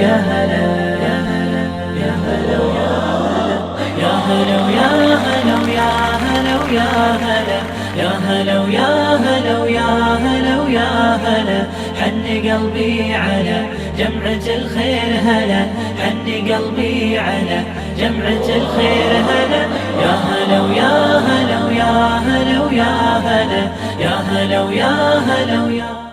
يا هلا يا هلا يا هلا يا هلا يا هلا يا هلا يا هلا يا هلا يا هلا يا هلا يا هلا حن قلبي على جمعة الخير هلا حن قلبي على جمعة الخير هلا يا هلا يا هلا يا هلا يا هلا يا هلا يا هلا يا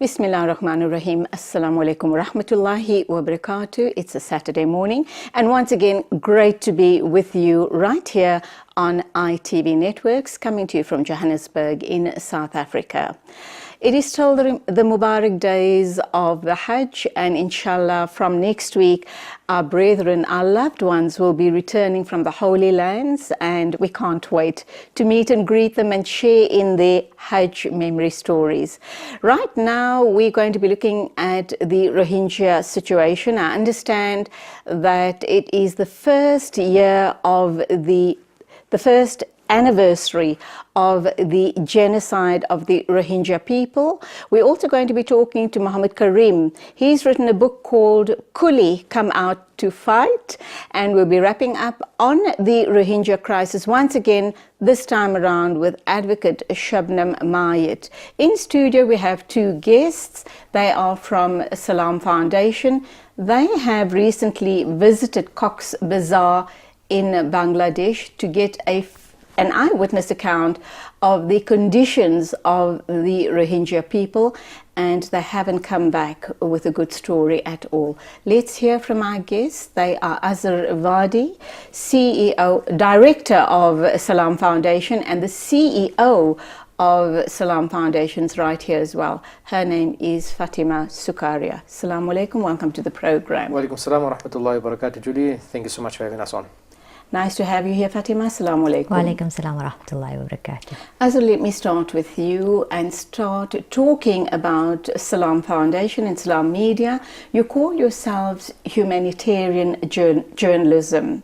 Bismillah ar-Rahman ar-Rahim. Assalamu alaikum wa rahmatullahi wa barakatuh. It's a Saturday morning, and once again, great to be with you right here on ITV Networks, coming to you from Johannesburg in South Africa. It is still the Mubarak days of the Hajj, and inshallah from next week our brethren, our loved ones will be returning from the Holy Lands, and we can't wait to meet and greet them and share in their Hajj memory stories. Right now we're going to be looking at the Rohingya situation. I understand that it is the first year of the first anniversary of the genocide of the Rohingya people. We're also going to be talking to Muhammad Karim. He's written a book called Kuli, Come Out to Fight, and we'll be wrapping up on the Rohingya crisis once again, this time around with advocate Shabnam Mayet. In studio we have two guests. They are from Salam Foundation. They have recently visited Cox's Bazar in Bangladesh to get an eyewitness account of the conditions of the Rohingya people, and they haven't come back with a good story at all. Let's hear from our guests. They are Azhar Vadi, CEO, Director of Salam Foundation, and the CEO of Salam Foundation's right here as well. Her name is Fatima Sookaria. Assalamu alaikum, welcome to the program. Wa alaikum salam wa rahmatullahi wa barakatuh, Julie. Thank you so much for having us on. Nice to have you here, Fatima. Assalamu alaikum. Wa alaikum salam wa rahmatullahi wa barakatuh. Azhar, let me start with you and start talking about Salam Foundation and Salam Media. You call yourselves humanitarian journalism.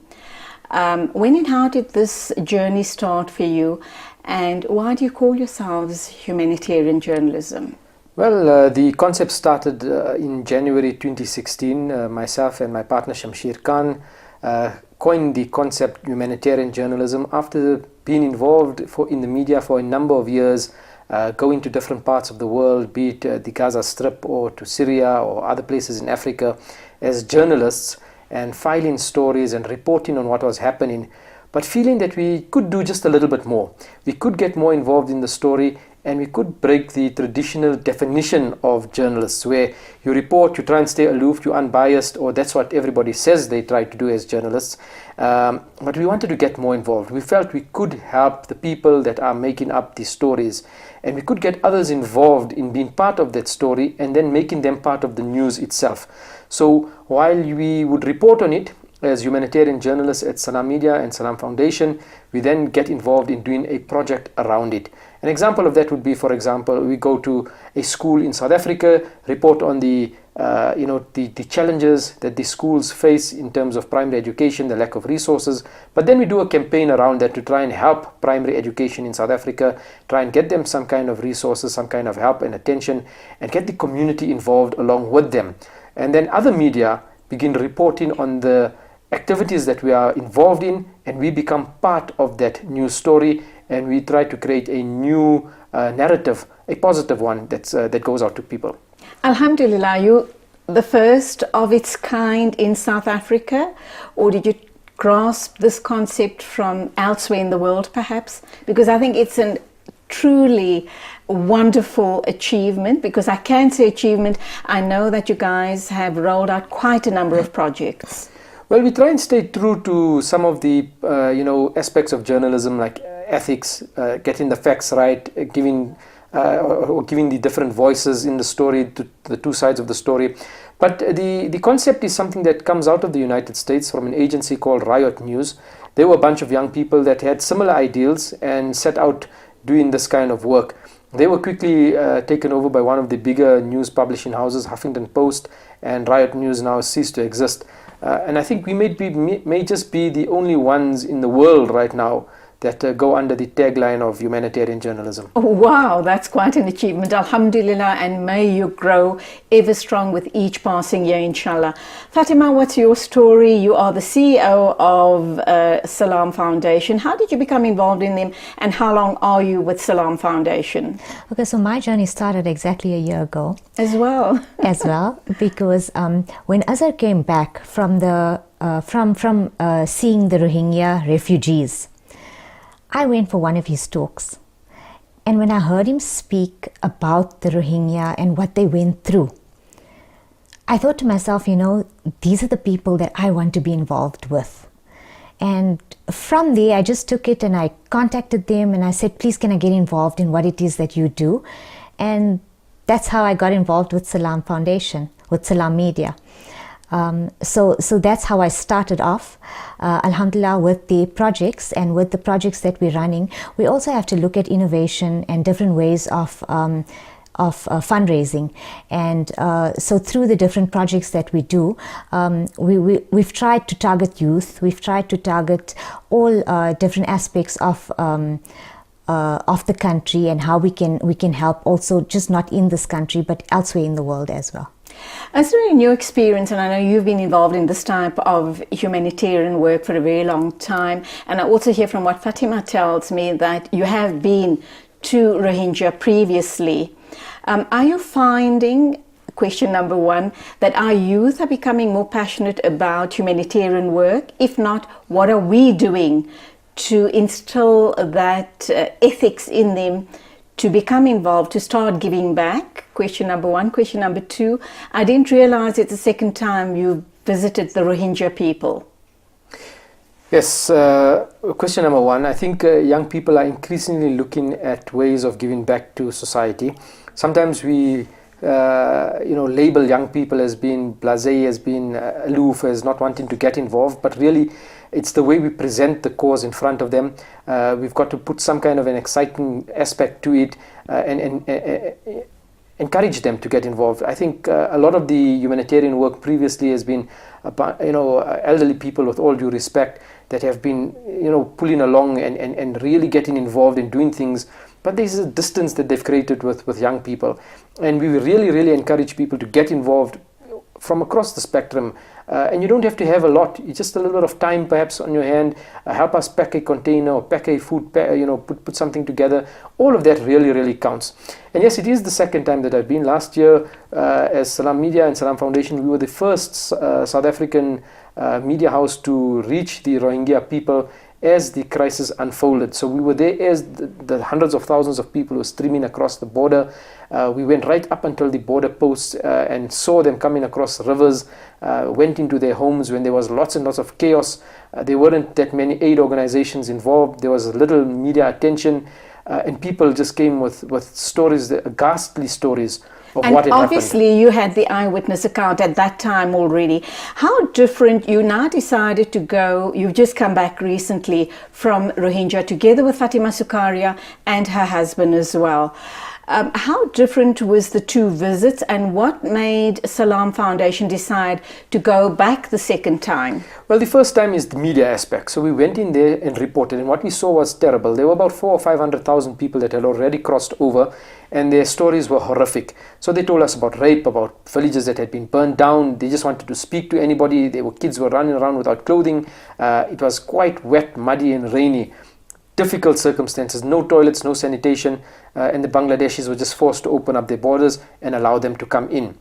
When and how did this journey start for you, and why do you call yourselves humanitarian journalism? Well, the concept started in January 2016. Myself and my partner Shamsheer Khan coined the concept humanitarian journalism after being involved in the media for a number of years, going to different parts of the world, be it the Gaza Strip or to Syria or other places in Africa as journalists, and filing stories and reporting on what was happening, but feeling that we could do just a little bit more. We could get more involved in the story, and we could break the traditional definition of journalists, where you report, you try and stay aloof, you're unbiased, or that's what everybody says they try to do as journalists. But we wanted to get more involved. We felt we could help the people that are making up these stories, and we could get others involved in being part of that story and then making them part of the news itself. So while we would report on it as humanitarian journalists at Salam Media and Salam Foundation, we then get involved in doing a project around it. An example of that would be, for example, we go to a school in South Africa, report on the challenges that the schools face in terms of primary education, the lack of resources, but then we do a campaign around that to try and help primary education in South Africa, try and get them some kind of resources, some kind of help and attention, and get the community involved along with them. And then other media begin reporting on the activities that we are involved in, and we become part of that news story, and we try to create a new narrative, a positive one that goes out to people. Alhamdulillah, you the first of its kind in South Africa, or did you grasp this concept from elsewhere in the world perhaps? Because I think it's a truly wonderful achievement, because I can say achievement. I know that you guys have rolled out quite a number of projects. Well, we try and stay true to some of the aspects of journalism, like ethics, getting the facts right, giving the different voices in the story, to the two sides of the story. But the concept is something that comes out of the United States from an agency called Riot News. They were a bunch of young people that had similar ideals and set out doing this kind of work. They were quickly taken over by one of the bigger news publishing houses, Huffington Post, and Riot News now ceased to exist. And I think we may just be the only ones in the world right now that go under the tagline of humanitarian journalism. Oh, wow, that's quite an achievement. Alhamdulillah, and may you grow ever strong with each passing year, inshallah. Fatima, what's your story? You are the CEO of Salam Foundation. How did you become involved in them, and how long are you with Salam Foundation? Okay, so my journey started exactly a year ago. As well. Because when Azhar came back from the seeing the Rohingya refugees, I went for one of his talks, and when I heard him speak about the Rohingya and what they went through, I thought to myself, these are the people that I want to be involved with. And from there, I just took it and I contacted them and I said, please, can I get involved in what it is that you do? And that's how I got involved with Salam Foundation, with Salam Media. So that's how I started off, alhamdulillah, with the projects. And with the projects that we're running, we also have to look at innovation and different ways of fundraising. And so through the different projects that we do, we've tried to target youth. We've tried to target all different aspects of the country, and how we can help also, just not in this country but elsewhere in the world as well. Azhar, in your experience, and I know you've been involved in this type of humanitarian work for a very long time, and I also hear from what Fatima tells me that you have been to Rohingya previously. Are you finding, question number one, that our youth are becoming more passionate about humanitarian work? If not, what are we doing to instill that ethics in them to become involved, to start giving back? Question number one. Question number two, I didn't realize it's the second time you visited the Rohingya people. Yes, question number one, I think young people are increasingly looking at ways of giving back to society. Sometimes we label young people as being blasé, as being aloof, as not wanting to get involved, but really it's the way we present the cause in front of them. We've got to put some kind of an exciting aspect to it and encourage them to get involved. I think a lot of the humanitarian work previously has been about, elderly people, with all due respect, that have been pulling along and really getting involved in doing things. But there's a distance that they've created with young people, and we really encourage people to get involved from across the spectrum. And you don't have to have a lot, it's just a little bit of time perhaps on your hand. Help us pack a container or pack a food, put something together. All of that really counts. And yes, it is the second time that I've been. Last year, as Salam Media and Salam Foundation, we were the first South African media house to reach the Rohingya people as the crisis unfolded. So we were there as the hundreds of thousands of people were streaming across the border. We went right up until the border posts and saw them coming across rivers, went into their homes when there was lots and lots of chaos. There weren't that many aid organizations involved. There was little media attention, and people just came with stories, ghastly stories of and what had obviously happened. you had the eyewitness account at that time already. How different, you now decided to go, you've just come back recently from Rohingya together with Fatima Sookaria and her husband as well. How different was the two visits, and what made Salam Foundation decide to go back the second time? Well, the first time is the media aspect. So we went in there and reported, and what we saw was terrible. There were about 400,000 or 500,000 people that had already crossed over, and their stories were horrific. So they told us about rape, about villages that had been burned down. They just wanted to speak to anybody. Kids were running around without clothing. It was quite wet, muddy and rainy. Difficult circumstances, no toilets, no sanitation, and the Bangladeshis were just forced to open up their borders and allow them to come in.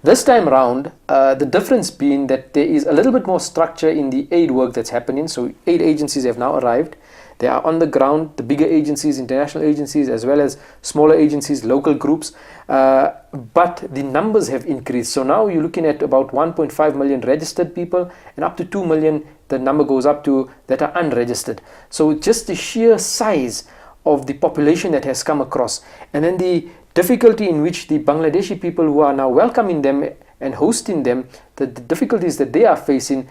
This time around, the difference being that there is a little bit more structure in the aid work that's happening. So aid agencies have now arrived. They are on the ground, the bigger agencies, international agencies, as well as smaller agencies, local groups. But the numbers have increased. So now you're looking at about 1.5 million registered people, and up to 2 million, the number goes up to, that are unregistered. So just the sheer size of the population that has come across, and then the difficulty in which the Bangladeshi people who are now welcoming them and hosting them, the difficulties that they are facing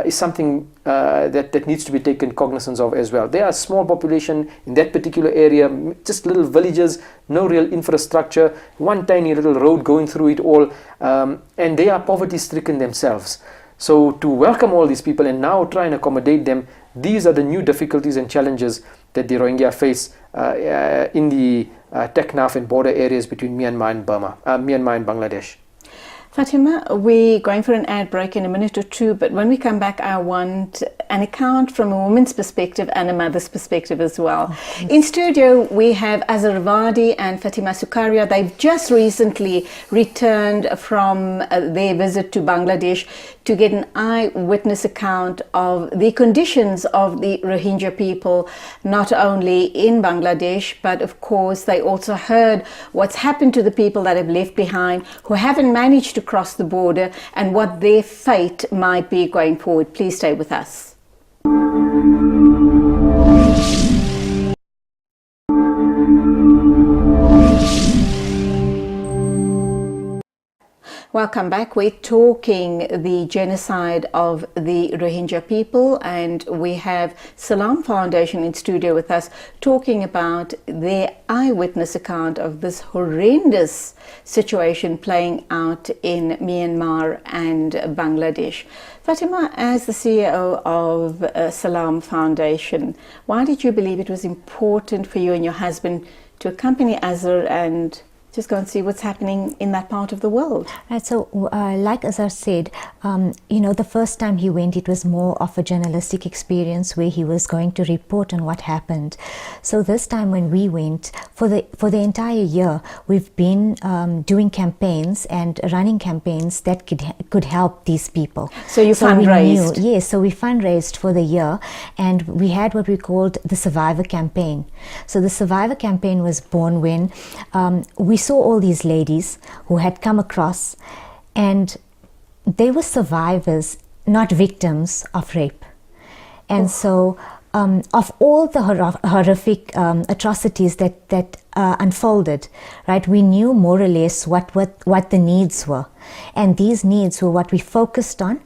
is something that needs to be taken cognizance of as well. They are a small population in that particular area, just little villages, no real infrastructure, one tiny little road going through it all, and they are poverty stricken themselves. So to welcome all these people and now try and accommodate them, these are the new difficulties and challenges that the Rohingya face in the Teknaf and border areas between Myanmar and Myanmar and Bangladesh. Fatima, we're going for an ad break in a minute or two, but when we come back, I want an account from a woman's perspective and a mother's perspective as well. In studio, we have Azhar Vadi and Fatima Sookaria. They've just recently returned from their visit to Bangladesh to get an eyewitness account of the conditions of the Rohingya people, not only in Bangladesh, but of course they also heard what's happened to the people that have left behind, who haven't managed to cross the border, and what their fate might be going forward. Please stay with us. Welcome back. We're talking the genocide of the Rohingya people, and we have Salam Foundation in studio with us talking about their eyewitness account of this horrendous situation playing out in Myanmar and Bangladesh. Fatima, as the CEO of Salam Foundation, why did you believe it was important for you and your husband to accompany Azhar and just go and see what's happening in that part of the world? Right, so like Azhar said, the first time he went, it was more of a journalistic experience where he was going to report on what happened. So this time when we went, for the entire year, we've been doing campaigns and running campaigns that could help these people. So you fundraised? Yes, so we fundraised for the year, and we had what we called the Survivor Campaign. So the Survivor Campaign was born when we saw all these ladies who had come across, and they were survivors, not victims of rape. And so of all the horrific atrocities that unfolded, right, we knew more or less what the needs were, and these needs were what we focused on,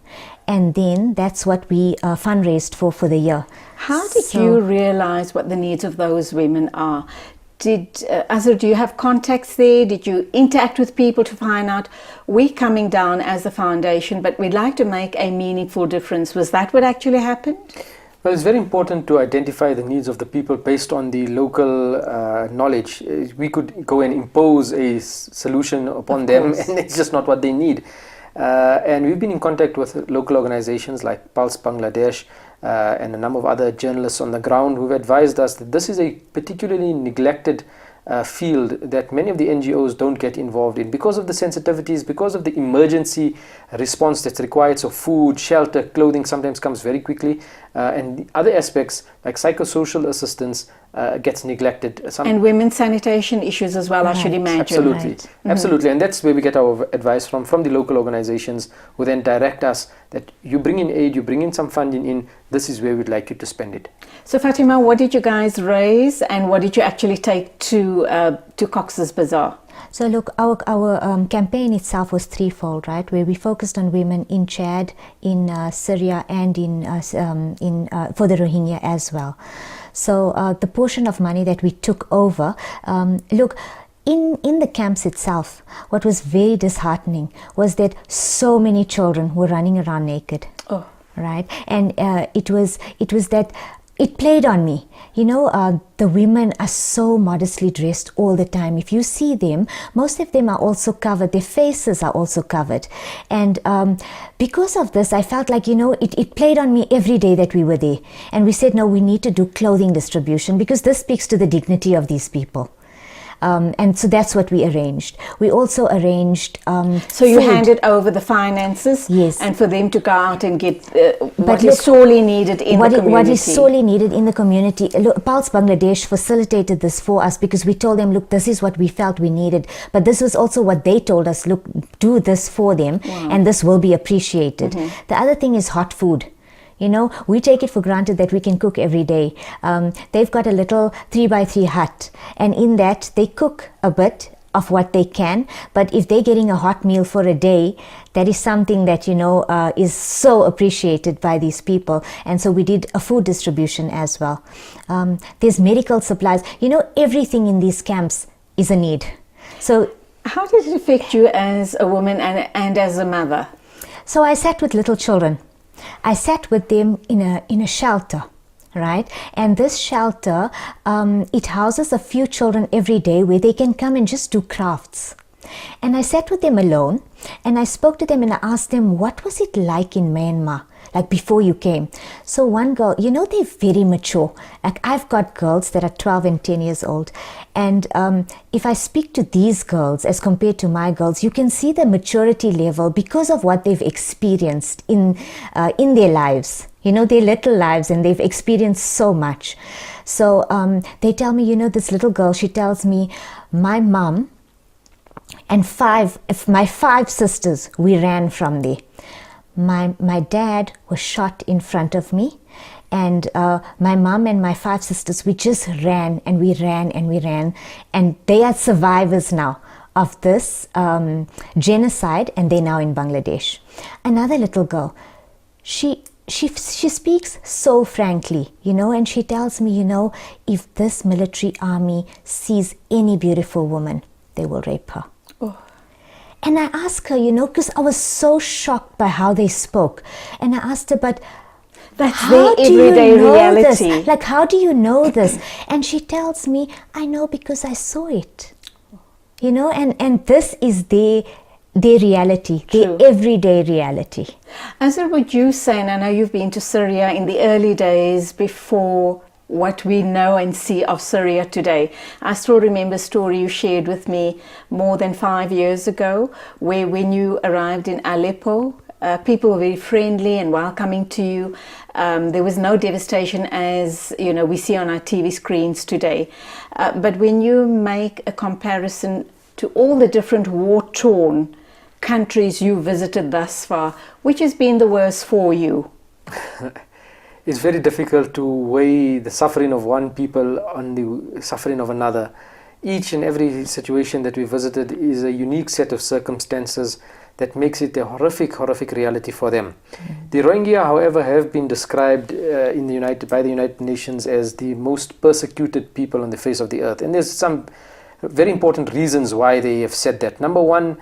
and then that's what we fundraised for the year. How did you realize what the needs of those women are? Azhar, do you have contacts there? Did you interact with people to find out, we're coming down as a foundation, but we'd like to make a meaningful difference? Was that what actually happened? Well, it's very important to identify the needs of the people based on the local knowledge. We could go and impose a solution upon them, and it's just not what they need. And we've been in contact with local organizations like Pulse Bangladesh, and a number of other journalists on the ground who've advised us that this is a particularly neglected field that many of the NGOs don't get involved in because of the sensitivities, because of the emergency response that's required. So food, shelter, clothing sometimes comes very quickly, and the other aspects like psychosocial assistance gets neglected. And women's sanitation issues as well, right. I should imagine. Absolutely, right. Absolutely. And that's where we get our advice from the local organizations, who then direct us that you bring in aid, you bring in some funding in, this is where we'd like you to spend it. So Fatima, what did you guys raise, and what did you actually take to Cox's Bazar? So look, our campaign itself was threefold, right? Where we focused on women in Chad, in Syria, and for the Rohingya as well. So the portion of money that we took over, look, in the camps itself, what was very disheartening was that so many children were running around naked. Oh. Right? And it was that it played on me. The women are so modestly dressed all the time. If you see them, most of them are also covered. Their faces are also covered. And because of this, I felt like, it played on me every day that we were there. And we said, no, we need to do clothing distribution because this speaks to the dignity of these people. And so that's what we arranged. We also arranged So you handed over the finances, yes, and for them to go out and get what is sorely needed in the community. What is sorely needed in the community. Look, Pulse Bangladesh facilitated this for us because we told them, look, this is what we felt we needed. But this was also what they told us, look, do this for them, wow, and this will be appreciated. Mm-hmm. The other thing is hot food. We take it for granted that we can cook every day. They've got a little 3x3 hut, and in that they cook a bit of what they can. But if they're getting a hot meal for a day, that is something that, is so appreciated by these people. And so we did a food distribution as well. There's medical supplies. Everything in these camps is a need. So how did it affect you as a woman and as a mother? So I sat with little children. I sat with them in a shelter, right? And this shelter, it houses a few children every day where they can come and just do crafts. And I sat with them alone, and I spoke to them and I asked them, what was it like in Myanmar, like before you came? So one girl, they're very mature. Like I've got girls that are 12 and 10 years old. And if I speak to these girls as compared to my girls, you can see the maturity level because of what they've experienced in their lives, their little lives, and they've experienced so much. So they tell me, this little girl, she tells me, my mom and my five sisters, we ran from there. My dad was shot in front of me, and my mom and my five sisters, we just ran and we ran and we ran, and they are survivors now of this genocide, and they're now in Bangladesh. Another little girl, she speaks so frankly, and she tells me, if this military army sees any beautiful woman, they will rape her. And I asked her, because I was so shocked by how they spoke. And I asked her, but that's their everyday reality. This? Like, how do you know this? And she tells me, I know because I saw it. And this is their reality, their everyday reality. Azhar, would you say, and I know you've been to Syria in the early days before what we know and see of Syria today. I still remember a story you shared with me more than 5 years ago, where when you arrived in Aleppo, people were very friendly and welcoming to you. There was no devastation as we see on our TV screens today. But when you make a comparison to all the different war-torn countries you visited thus far, which has been the worst for you? It's very difficult to weigh the suffering of one people on the suffering of another. Each and every situation that we visited is a unique set of circumstances that makes it a horrific reality for them. The Rohingya, however, have been described by the United Nations as the most persecuted people on the face of the earth. And there's some very important reasons why they have said that. Number one,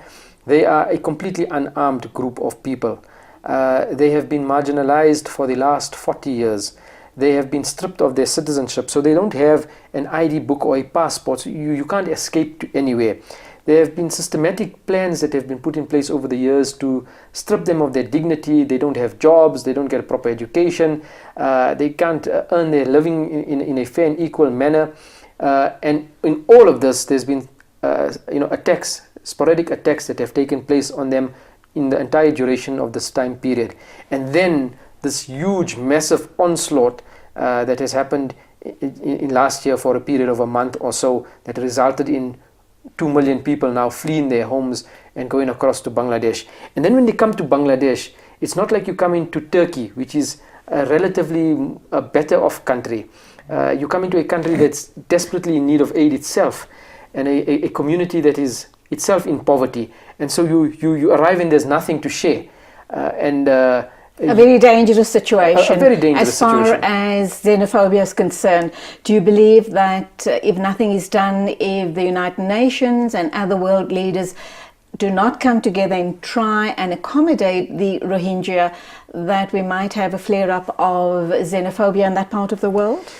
they are a completely unarmed group of people. They have been marginalized for the last 40 years. They have been stripped of their citizenship, so they don't have an ID book or a passport. So you can't escape to anywhere. There have been systematic plans that have been put in place over the years to strip them of their dignity. They don't have jobs, they don't get a proper education, they can't earn their living in a fair and equal manner. And in all of this, there's been attacks, sporadic attacks that have taken place on them in the entire duration of this time period. And then this huge, massive onslaught that has happened in last year for a period of a month or so, that resulted in 2 million people now fleeing their homes and going across to Bangladesh. And then when they come to Bangladesh, it's not like you come into Turkey, which is a relatively better off country. You come into a country that's desperately in need of aid itself, and a community that is itself in poverty. And so you arrive and there's nothing to share. A very dangerous situation. A very dangerous as far situation. as xenophobia is concerned. Do you believe that if nothing is done, if the United Nations and other world leaders do not come together and try and accommodate the Rohingya, that we might have a flare-up of xenophobia in that part of the world?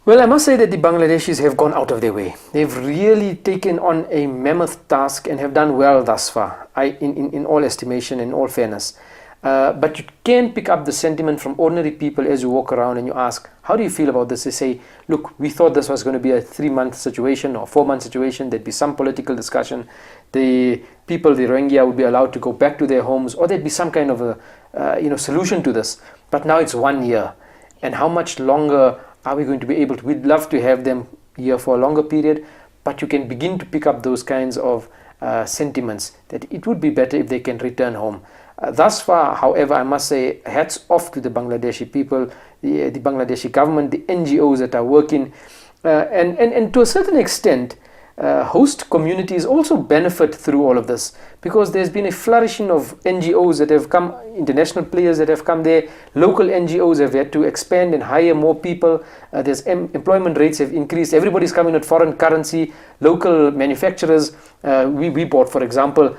Well, I must say that the Bangladeshis have gone out of their way. They've really taken on a mammoth task and have done well thus far, in all estimation, in all fairness. But you can pick up the sentiment from ordinary people as you walk around and you ask, how do you feel about this? They say, look, we thought this was going to be a 3-month situation or 4-month situation. There'd be some political discussion. The people, the Rohingya, would be allowed to go back to their homes, or there'd be some kind of a solution to this. But now it's 1 year. And how much longer are we going to be able to? We'd love to have them here for a longer period, but you can begin to pick up those kinds of sentiments that it would be better if they can return home. Thus far, however, I must say, hats off to the Bangladeshi people, the Bangladeshi government, the NGOs that are working, and to a certain extent, host communities also benefit through all of this, because there's been a flourishing of NGOs that have come, international players that have come there, local NGOs have had to expand and hire more people, there's employment rates have increased, everybody's coming with foreign currency, local manufacturers, we bought, for example,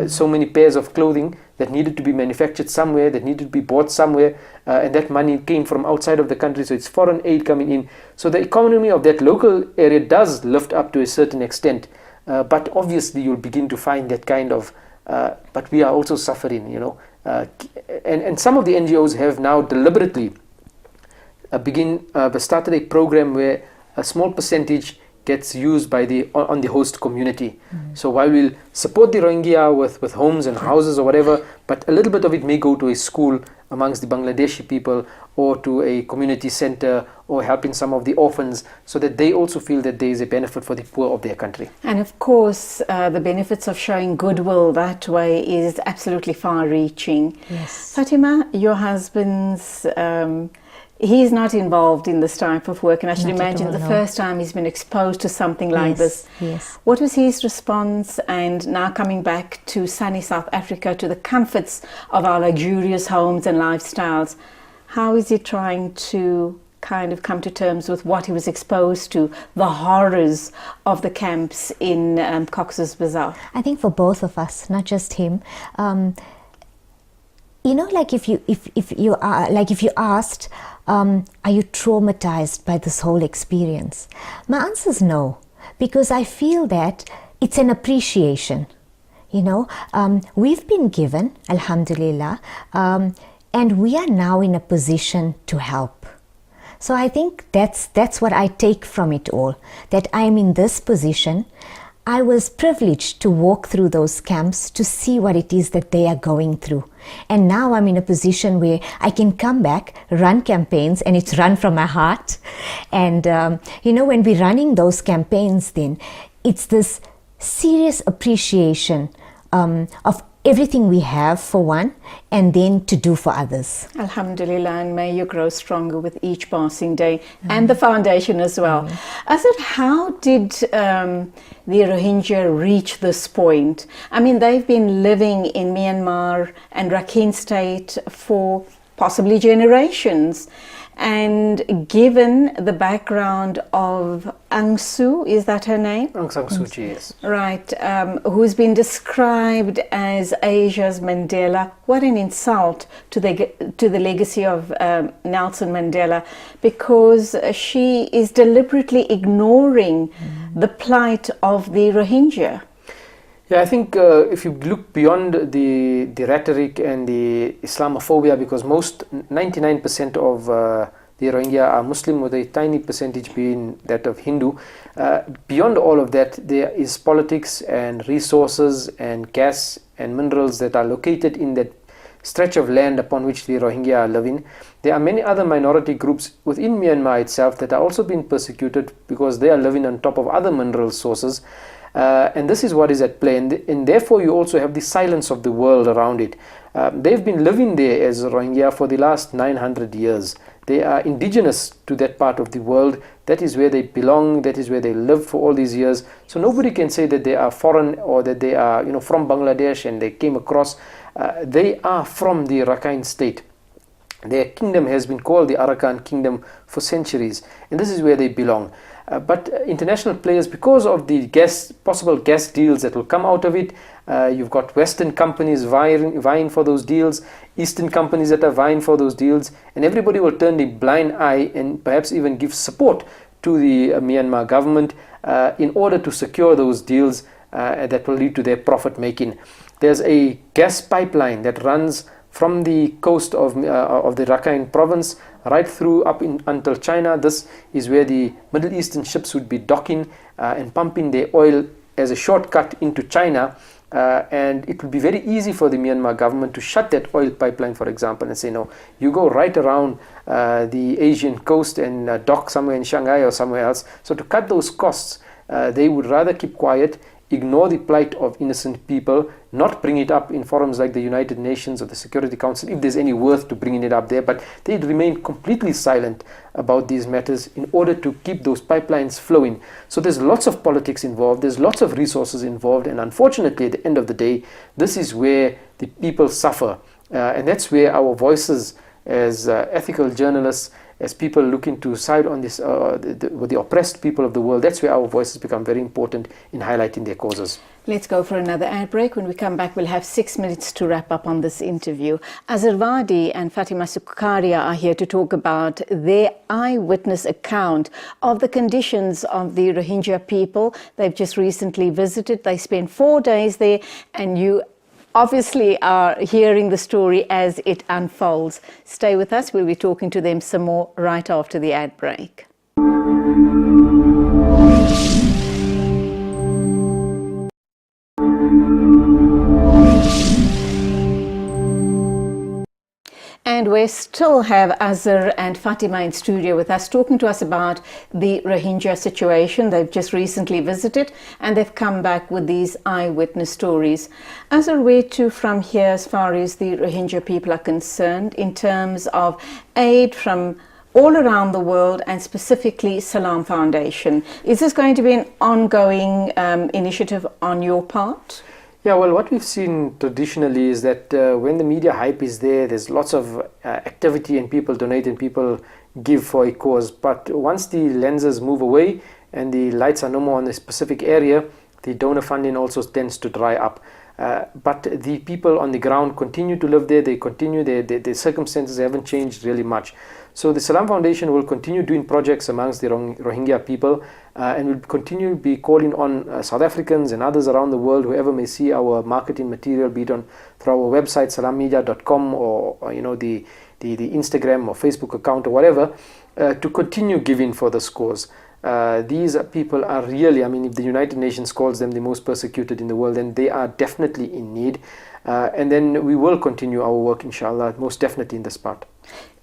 so many pairs of clothing that needed to be manufactured somewhere, that needed to be bought somewhere, and that money came from outside of the country, so it's foreign aid coming in. So the economy of that local area does lift up to a certain extent, but obviously you'll begin to find that kind of, but we are also suffering, and some of the NGOs have now deliberately started a program where a small percentage gets used by on the host community. So while we'll support the Rohingya with homes and houses or whatever, but a little bit of it may go to a school amongst the Bangladeshi people, or to a community center, or helping some of the orphans, so that they also feel that there is a benefit for the poor of their country. And of course, the benefits of showing goodwill that way is absolutely far-reaching. Yes. Fatima, your husband's he's not involved in this type of work, and I should Not at imagine all, the no. first time he's been exposed to something like this. Yes. What was his response? And now coming back to sunny South Africa, to the comforts of our luxurious homes and lifestyles, how is he trying to kind of come to terms with what he was exposed to, the horrors of the camps in Cox's Bazar? I think for both of us, not just him. Like if you asked, are you traumatized by this whole experience? My answer is no, because I feel that it's an appreciation. We've been given, alhamdulillah, and we are now in a position to help. So I think that's what I take from it all, that I am in this position. I was privileged to walk through those camps to see what it is that they are going through. And now I'm in a position where I can come back, run campaigns, and it's run from my heart. And, when we're running those campaigns, then it's this serious appreciation of everything we have for one, and then to do for others. Alhamdulillah, and may you grow stronger with each passing day, and the foundation as well. Azhar, how did the Rohingya reach this point? I mean, they've been living in Myanmar and Rakhine State for possibly generations. And given the background of Aung Suu, is that her name? Aung San Suu Kyi, yes. Right, who's been described as Asia's Mandela. What an insult to the legacy of Nelson Mandela, because she is deliberately ignoring the plight of the Rohingya. Yeah, I think if you look beyond the rhetoric and the Islamophobia, because 99% of the Rohingya are Muslim, with a tiny percentage being that of Hindu. Beyond all of that, there is politics and resources and gas and minerals that are located in that stretch of land upon which the Rohingya are living. There are many other minority groups within Myanmar itself that are also being persecuted because they are living on top of other mineral sources. And this is what is at play, and therefore you also have the silence of the world around it. They've been living there as Rohingya for the last 900 years. They are indigenous to that part of the world. That is where they belong. That is where they live for all these years. So nobody can say that they are foreign, or that they are from Bangladesh and they came across. They are from the Rakhine State. Their kingdom has been called the Arakan Kingdom for centuries, and this is where they belong. But international players, because of the possible gas deals that will come out of it, you've got Western companies vying for those deals, Eastern companies that are vying for those deals, and everybody will turn a blind eye and perhaps even give support to the Myanmar government in order to secure those deals that will lead to their profit making. There's a gas pipeline that runs from the coast of the Rakhine province right through up until China. This is where the Middle Eastern ships would be docking and pumping their oil as a shortcut into China, and it would be very easy for the Myanmar government to shut that oil pipeline, for example, and say, no, you go right around the Asian coast and dock somewhere in Shanghai or somewhere else. So to cut those costs, they would rather keep quiet, ignore the plight of innocent people, not bring it up in forums like the United Nations or the Security Council, if there's any worth to bringing it up there, but they remain completely silent about these matters in order to keep those pipelines flowing. So there's lots of politics involved, there's lots of resources involved, and unfortunately at the end of the day, this is where the people suffer, and that's where our voices as ethical journalists as people looking to side on this with the oppressed people of the world, that's where our voices become very important in highlighting their causes. Let's go for another ad break. When we come back, we'll have 6 minutes to wrap up on this interview. Azhar Vadi and Fatima Sookaria are here to talk about their eyewitness account of the conditions of the Rohingya people. They've just recently visited. They spent 4 days there, and you obviously are hearing the story as it unfolds. Stay with us. We'll be talking to them some more right after the ad break. And we still have Azhar and Fatima in studio with us, talking to us about the Rohingya situation. They've just recently visited and they've come back with these eyewitness stories. Azhar, where to from here as far as the Rohingya people are concerned in terms of aid from all around the world and specifically Salam Foundation? Is this going to be an ongoing initiative on your part? Yeah, well, what we've seen traditionally is that when the media hype is there, there's lots of activity and people donate and people give for a cause. But once the lenses move away and the lights are no more on a specific area, the donor funding also tends to dry up. But the people on the ground continue to live there. They continue, their circumstances haven't changed really much. So the Salam Foundation will continue doing projects amongst the Rohingya people and will continue to be calling on South Africans and others around the world, whoever may see our marketing material, be it on through our website salammedia.com or the Instagram or Facebook account or whatever, to continue giving for this cause. These people are really, I mean, if the United Nations calls them the most persecuted in the world, then they are definitely in need. And then we will continue our work, inshallah, most definitely in this part.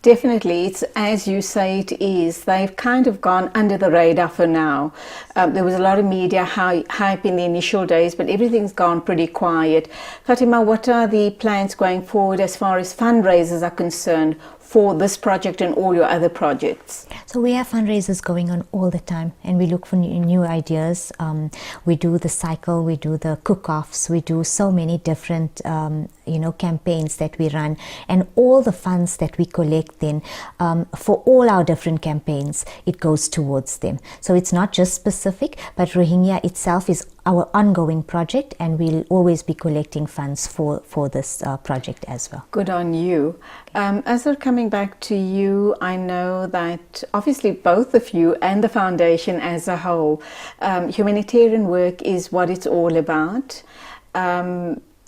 Definitely, it's as you say it is. They've kind of gone under the radar for now. There was a lot of media hype in the initial days, but everything's gone pretty quiet. Fatima, what are the plans going forward as far as fundraisers are concerned for this project and all your other projects? So we have fundraisers going on all the time, and we look for new ideas. We do the cycle, we do the cook-offs, we do so many different campaigns that we run, and all the funds that we collect then for all our different campaigns, it goes towards them. So it's not just specific, but Rohingya itself is our ongoing project, and we'll always be collecting funds for this project as well. Good on you. Azhar, coming back to you, I know that obviously both of you and the foundation as a whole, humanitarian work is what it's all about.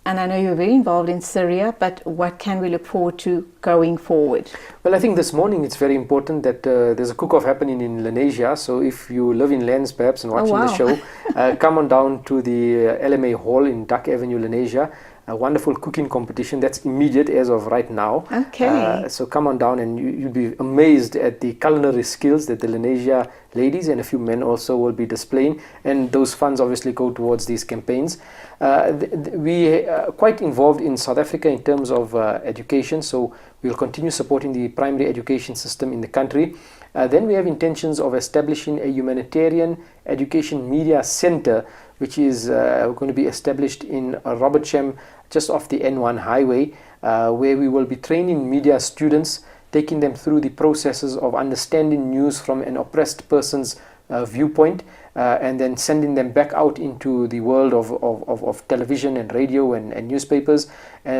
And I know you're very involved in Syria, but what can we look forward to going forward? Well, I think this morning it's very important that there's a cook-off happening in Lenasia. So if you live in Lens perhaps and watching the show, come on down to the LMA Hall in Duck Avenue, Lenasia. A wonderful cooking competition that's immediate as of right now. Okay. So come on down and you'll be amazed at the culinary skills that the Lenasia ladies and a few men also will be displaying, and those funds obviously go towards these campaigns. We are quite involved in South Africa in terms of education, so we'll continue supporting the primary education system in the country. Then we have intentions of establishing a humanitarian education media center, which is going to be established in Robertsham, just off the N1 highway, where we will be training media students, taking them through the processes of understanding news from an oppressed person's viewpoint, and then sending them back out into the world of television and radio and newspapers,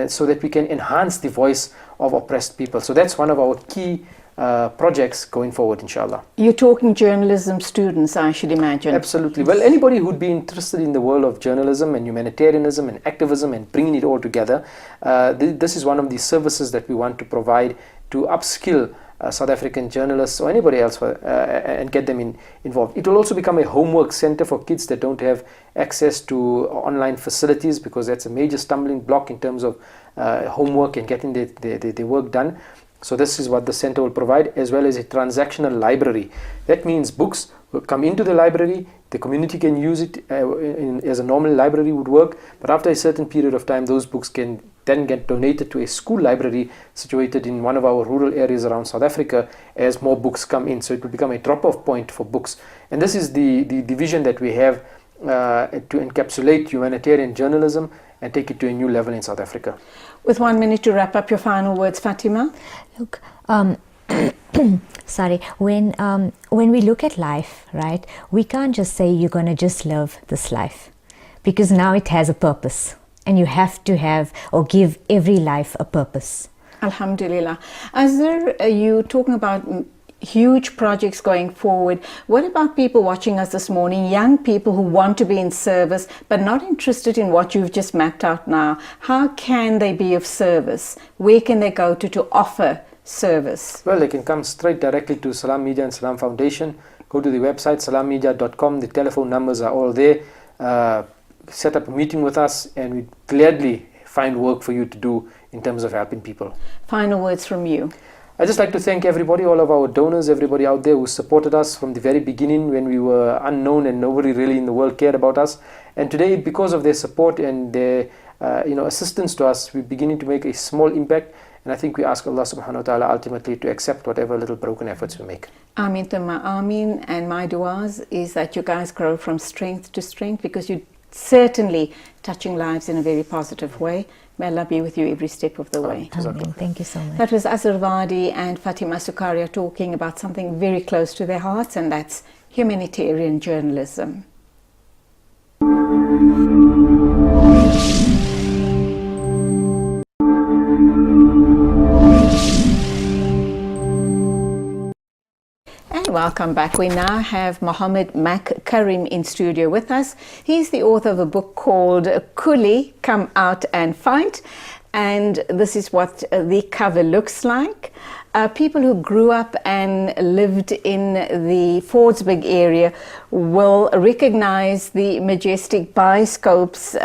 so that we can enhance the voice of oppressed people. So that's one of our key projects going forward, inshallah. You're talking journalism students, I should imagine. Absolutely. Well, anybody who'd be interested in the world of journalism and humanitarianism and activism and bringing it all together, this is one of the services that we want to provide to upskill South African journalists or anybody else and get them involved. It will also become a homework center for kids that don't have access to online facilities, because that's a major stumbling block in terms of homework and getting their work done. So this is what the center will provide, as well as a transactional library. That means books will come into the library, the community can use it as a normal library would work, but after a certain period of time, those books can then get donated to a school library situated in one of our rural areas around South Africa as more books come in. So it will become a drop-off point for books. And this is the vision that we have to encapsulate humanitarian journalism and take it to a new level in South Africa. With 1 minute to wrap up, your final words, Fatima. Look, sorry, when we look at life, right, we can't just say you're going to just live this life, because now it has a purpose, and you have to have or give every life a purpose. Alhamdulillah. Azhar, you talking about huge projects going forward. What about people watching us this morning, young people who want to be in service but not interested in what you've just mapped out now? How can they be of service? Where can they go to offer service? Well, they can come straight directly to Salam Media and Salam Foundation. Go to the website salammedia.com. The telephone numbers are all there. Set up a meeting with us, and we gladly find work for you to do in terms of helping people. Final words from you. I'd just like to thank everybody, all of our donors, everybody out there who supported us from the very beginning when we were unknown and nobody really in the world cared about us. And today, because of their support and their assistance to us, we're beginning to make a small impact. And I think we ask Allah subhanahu wa ta'ala ultimately to accept whatever little broken efforts we make. Ameen thumma ameen. And my du'as is that you guys grow from strength to strength, because you're certainly touching lives in a very positive way. May Allah be with you every step of the way. Amen. Thank you so much. That was Azhar Vadi and Fatima Sookaria talking about something very close to their hearts, and that's humanitarian journalism. Welcome back. We now have Mohammed Mak Karim in studio with us. He's the author of a book called Kuli, Come Out and Fight. And this is what the cover looks like. People who grew up and lived in the Fordsburg area will recognize the majestic Bioscopes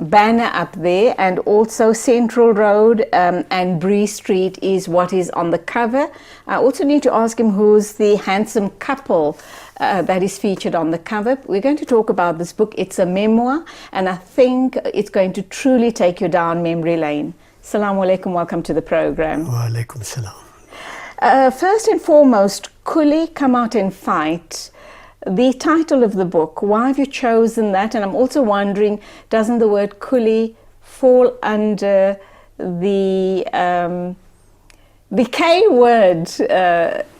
banner up there, and also Central Road and Bree Street is what is on the cover. I also need to ask him who's the handsome couple that is featured on the cover. We're going to talk about this book. It's a memoir, and I think it's going to truly take you down memory lane. Assalamu alaikum, welcome to the program. Wa alaikum salam. First and foremost, Kuli, Come Out and Fight. The title of the book, why have you chosen that? And I'm also wondering, doesn't the word Kuli fall under the K word?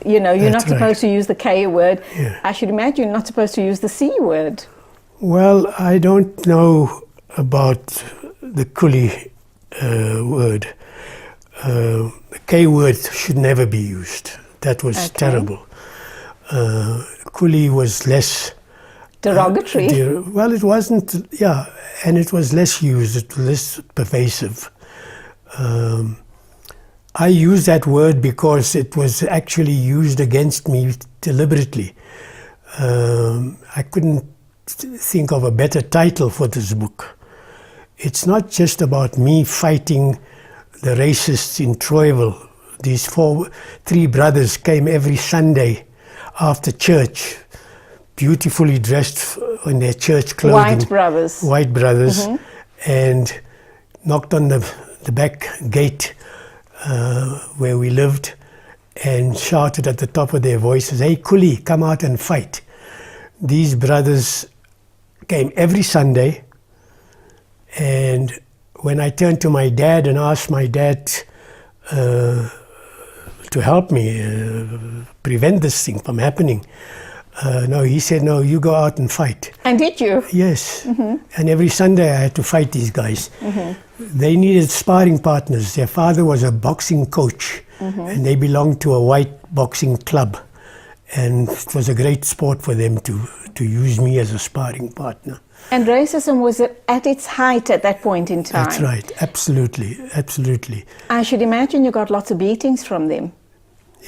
You're not supposed to use the K word. Yeah. I should imagine you're not supposed to use the C word. Well, I don't know about the Kuli word. The K word should never be used. That was terrible. Kuli was less derogatory. Well, it wasn't, and it was less used, it was less pervasive. I use that word because it was actually used against me deliberately. I couldn't think of a better title for this book. It's not just about me fighting the racists in Troyville. These three brothers came every Sunday after church, beautifully dressed in their church clothing. White brothers, and knocked on the back gate where we lived and shouted at the top of their voices, "Hey, Kuli, come out and fight." These brothers came every Sunday, and when I turned to my dad and asked my dad to help me prevent this thing from happening, no, he said, "No, you go out and fight." And did you? Yes. And every Sunday I had to fight these guys. They needed sparring partners. Their father was a boxing coach, and they belonged to a white boxing club. And it was a great sport for them to use me as a sparring partner. And racism was at its height at that point in time. That's right. Absolutely. Absolutely. I should imagine you got lots of beatings from them.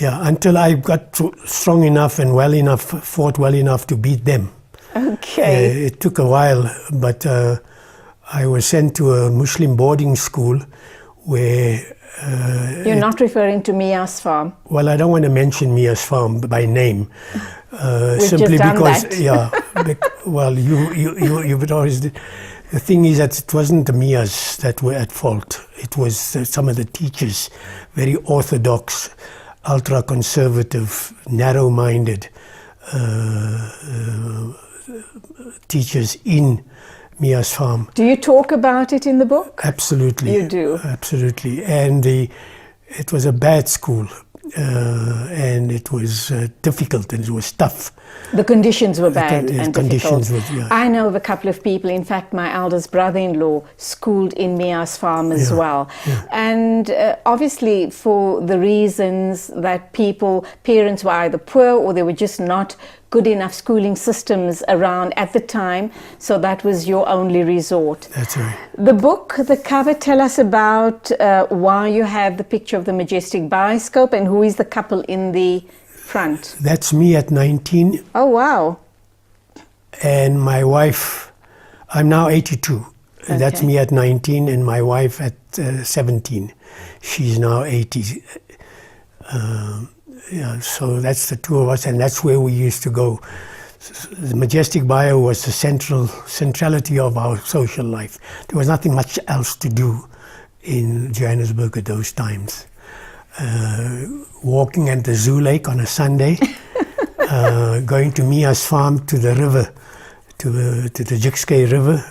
Yeah, until I got strong enough and fought well enough to beat them. Okay. It took a while, but I was sent to a Muslim boarding school where... You're not referring to Mia's farm? Well, I don't want to mention Mia's farm by name. Simply because, well, you would always... The thing is that it wasn't the Mias that were at fault. It was some of the teachers, very orthodox, ultra-conservative, narrow-minded teachers in Mia's farm. Do you talk about it in the book? Absolutely. You do? Absolutely. And it was a bad school. and it was difficult and it was tough. The conditions were bad and conditions difficult. Was, yeah. I know of a couple of people, in fact my eldest brother-in-law schooled in Mia's farm as well. Yeah. And obviously for the reasons that parents were either poor or they were just not good enough schooling systems around at the time, so that was your only resort. That's right. The book, the cover, tell us about why you have the picture of the majestic bioscope and who is the couple in the front. That's me at 19. Oh, wow. And my wife, I'm now 82. Okay. That's me at 19 and my wife at 17. She's now 80. Yeah, so that's the two of us, and that's where we used to go. The Majestic Bio was the centrality of our social life. There was nothing much else to do in Johannesburg at those times. Walking at the Zoo Lake on a Sunday, going to Mia's farm to the river, to the Jikskei River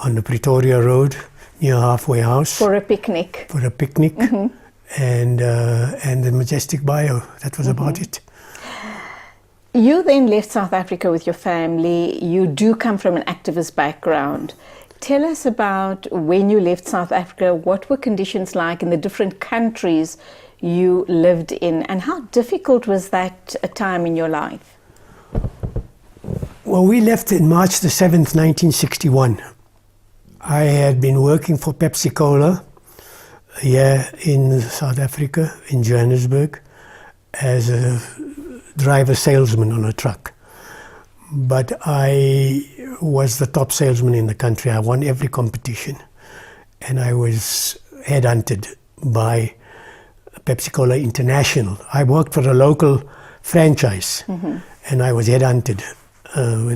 on the Pretoria Road near Halfway House. For a picnic. For a picnic. Mm-hmm. And the Majestic Bio, that was about it. You then left South Africa with your family. You do come from an activist background. Tell us about when you left South Africa, what were conditions like in the different countries you lived in, and how difficult was that a time in your life? Well, we left in March the 7th, 1961. I had been working for Pepsi Cola here in South Africa, in Johannesburg, as a driver salesman on a truck. But I was the top salesman in the country. I won every competition. And I was headhunted by Pepsi Cola International. I worked for a local franchise, and I was headhunted.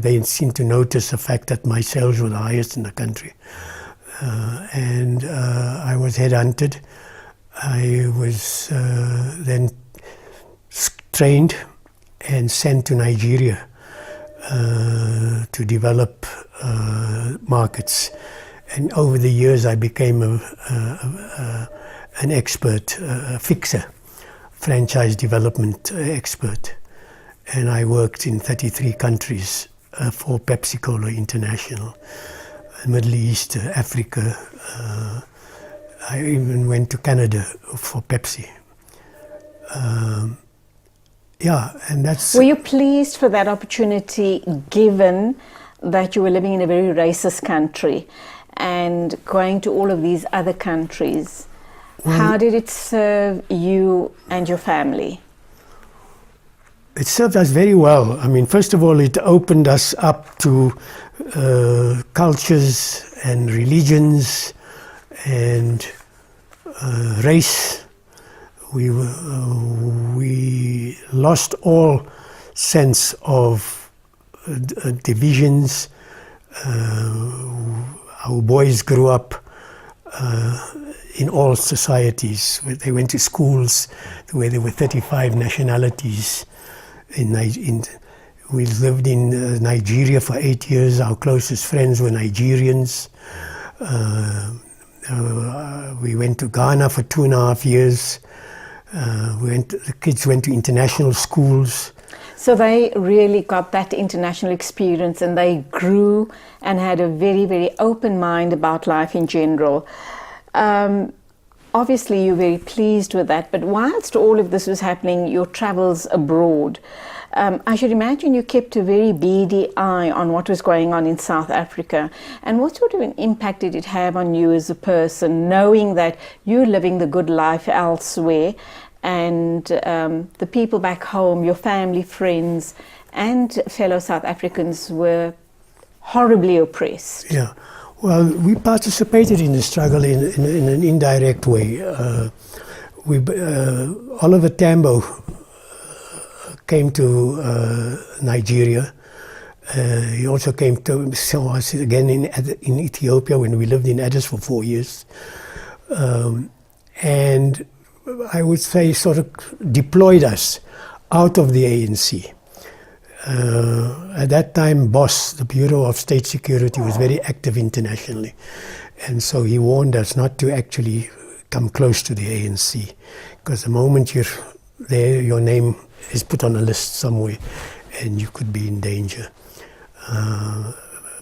They seemed to notice the fact that my sales were the highest in the country. And I was headhunted. I was then trained and sent to Nigeria to develop markets. And over the years I became an expert, a fixer, franchise development expert. And I worked in 33 countries for Pepsi Cola International. Middle East, Africa. I even went to Canada for Pepsi. Yeah, and that's... Were you pleased for that opportunity, given that you were living in a very racist country and going to all of these other countries? Well, how did it serve you and your family? It served us very well. I mean, first of all, it opened us up to cultures and religions and race. We lost all sense of divisions. Our boys grew up in all societies. They went to schools where there were 35 nationalities. We lived in Nigeria for 8 years. Our closest friends were Nigerians. We went to Ghana for 2.5 years. The kids went to international schools. So they really got that international experience, and they grew and had a very, very open mind about life in general. Obviously, you're very pleased with that, but whilst all of this was happening, your travels abroad, I should imagine you kept a very beady eye on what was going on in South Africa. And what sort of an impact did it have on you as a person, knowing that you're living the good life elsewhere, and the people back home, your family, friends, and fellow South Africans were horribly oppressed? Yeah. Well, we participated in the struggle in an indirect way. Oliver Tambo came to Nigeria. He also came to us again in Ethiopia when we lived in Addis for 4 years. And I would say sort of deployed us out of the ANC. At that time, BOSS, the Bureau of State Security, was very active internationally. And so he warned us not to actually come close to the ANC, because the moment you're there, your name is put on a list somewhere, and you could be in danger.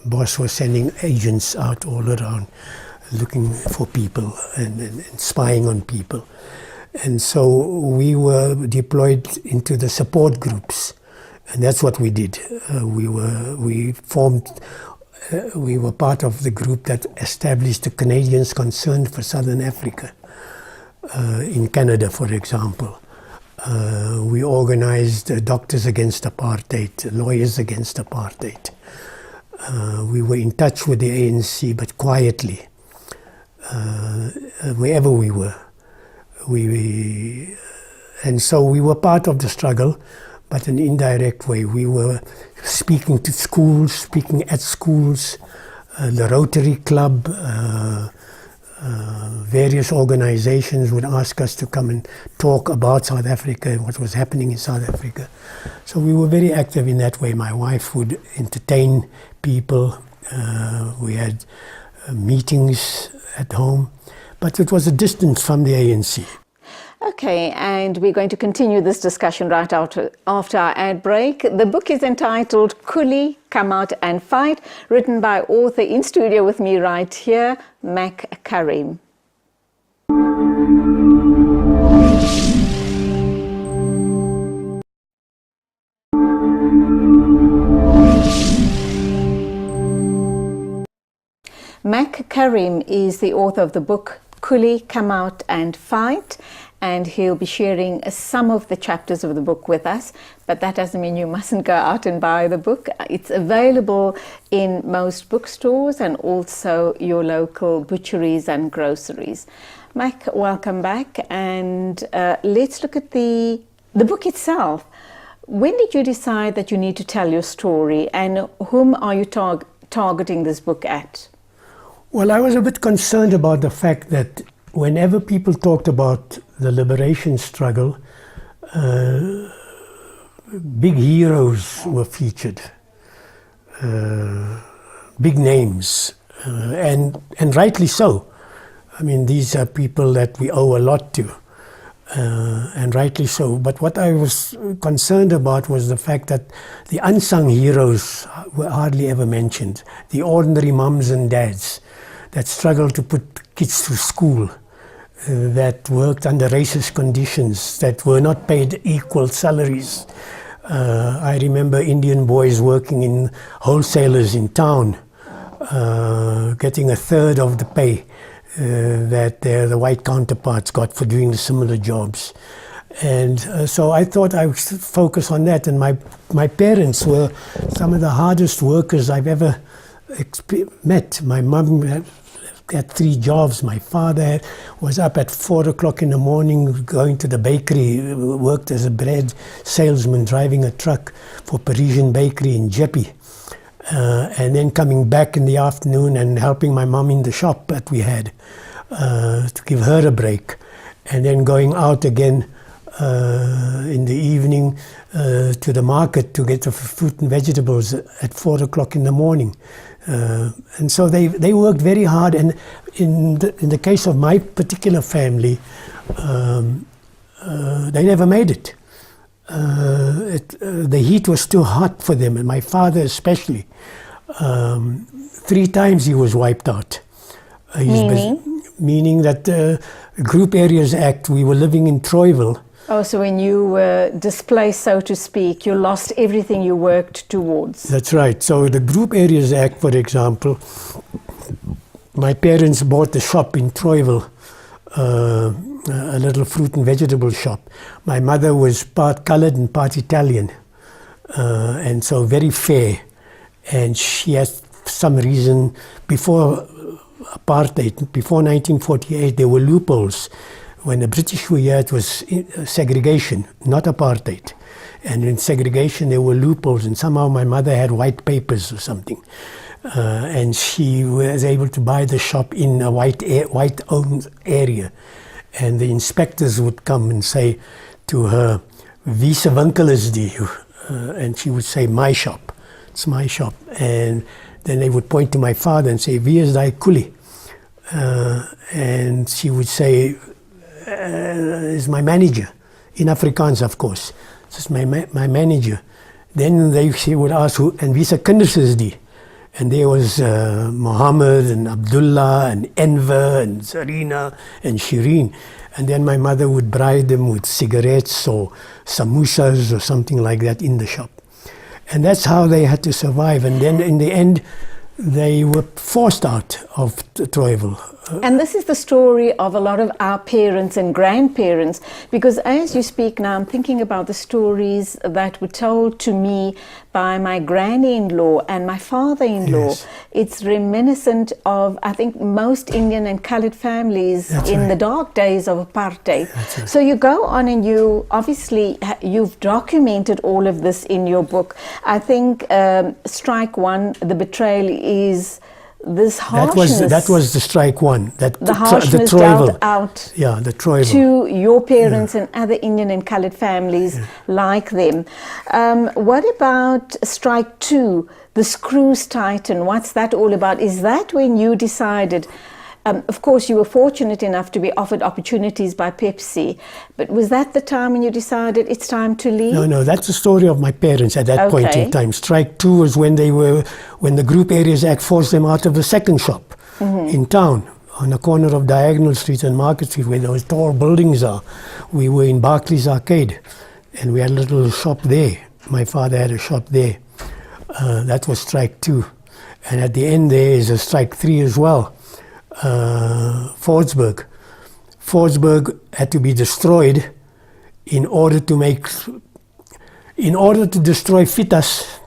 Boss was sending agents out all around, looking for people and spying on people. And so we were deployed into the support groups, and that's what we did. We were part of the group that established the Canadians Concerned for Southern Africa in Canada, for example. We organized Doctors Against Apartheid, Lawyers Against Apartheid. We were in touch with the ANC, but quietly, wherever we were. And so we were part of the struggle, but in an indirect way. We were speaking to schools, speaking at schools, the Rotary Club, various organizations would ask us to come and talk about South Africa, what was happening in South Africa. So we were very active in that way. My wife would entertain people. We had meetings at home, but it was a distance from the ANC. Okay, and we're going to continue this discussion right after our ad break. The book is entitled Coolie, Come Out and Fight, written by author in studio with me right here, Mac Karim. Mac Karim is the author of the book Coolie, Come Out and Fight, and he'll be sharing some of the chapters of the book with us, but that doesn't mean you mustn't go out and buy the book. It's available in most bookstores and also your local butcheries and groceries. Mac, welcome back, and let's look at the book itself. When did you decide that you need to tell your story, and whom are you targeting this book at? Well, I was a bit concerned about the fact that whenever people talked about the liberation struggle, big heroes were featured, big names, and rightly so. I mean, these are people that we owe a lot to, and rightly so. But what I was concerned about was the fact that the unsung heroes were hardly ever mentioned. The ordinary mums and dads that struggled to put kids through school, that worked under racist conditions, that were not paid equal salaries. I remember Indian boys working in wholesalers in town, getting a third of the pay that the white counterparts got for doing the similar jobs. And so I thought I would focus on that. And my parents were some of the hardest workers I've ever met. My mum had 3 jobs. My father was up at 4 o'clock in the morning going to the bakery, worked as a bread salesman, driving a truck for Parisian Bakery in Jeppe. And then coming back in the afternoon and helping my mum in the shop that we had to give her a break. And then going out again in the evening to the market to get the fruit and vegetables at 4 o'clock in the morning. And so they worked very hard, and in the case of my particular family, they never made it. The heat was too hot for them, and my father especially. 3 times he was wiped out. Meaning that Group Areas Act, we were living in Troyville. Oh, so when you were displaced, so to speak, you lost everything you worked towards. That's right. So the Group Areas Act, for example, my parents bought the shop in Troyville, a little fruit and vegetable shop. My mother was part colored and part Italian, and so very fair. And she has, for some reason, before apartheid, before 1948, there were loopholes. When the British were here, it was segregation, not apartheid. And in segregation, there were loopholes, and somehow my mother had white papers or something. And she was able to buy the shop in a white-owned area. And the inspectors would come and say to her, "Wie se winkel is die?" And she would say, "My shop, it's my shop." And then they would point to my father and say, "Wie is die coolie?" and she would say, is my manager, in Afrikaans of course, this is my manager. Then she would ask, who, and wie se kinders is die? And there was Muhammad and Abdullah and Enver and Zarina and Shireen. And then my mother would bribe them with cigarettes or samosas or something like that in the shop. And that's how they had to survive. And then in the end, they were forced out of Trooiwel. And this is the story of a lot of our parents and grandparents, because as you speak now, I'm thinking about the stories that were told to me by my granny-in-law and my father-in-law. Yes. It's reminiscent of, I think, most Indian and coloured families in the dark days of apartheid. Right. So you go on and you, obviously, you've documented all of this in your book. I think strike one, the betrayal is this harshness. That was the strike one. The harshness dealt out the Trooiwel. to your parents and other Indian and coloured families like them. What about strike two, the screws tighten? What's that all about? Is that when you decided, of course you were fortunate enough to be offered opportunities by Pepsi, but was that the time when you decided it's time to leave? No, that's the story of my parents at that point in time. Strike two was when the Group Areas Act forced them out of the second shop in town, on the corner of Diagonal Street and Market Street, where those tall buildings are. We were in Barclays Arcade, and we had a little shop there. My father had a shop there. That was strike two. And at the end there is a strike three as well. Fordsburg had to be destroyed in order to destroy Fitas.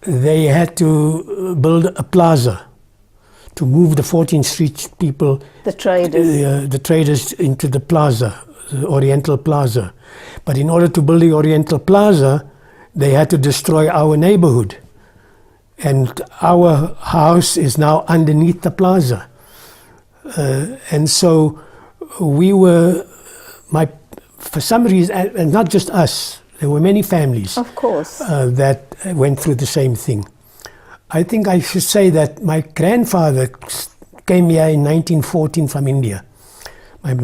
They had to build a plaza to move the 14th Street people, the traders into the plaza, the Oriental Plaza. But in order to build the Oriental Plaza, they had to destroy our neighborhood. And our house is now underneath the plaza. And so we were, for some reason, and not just us, there were many families, of course, that went through the same thing. I think I should say that my grandfather came here in 1914 from India. My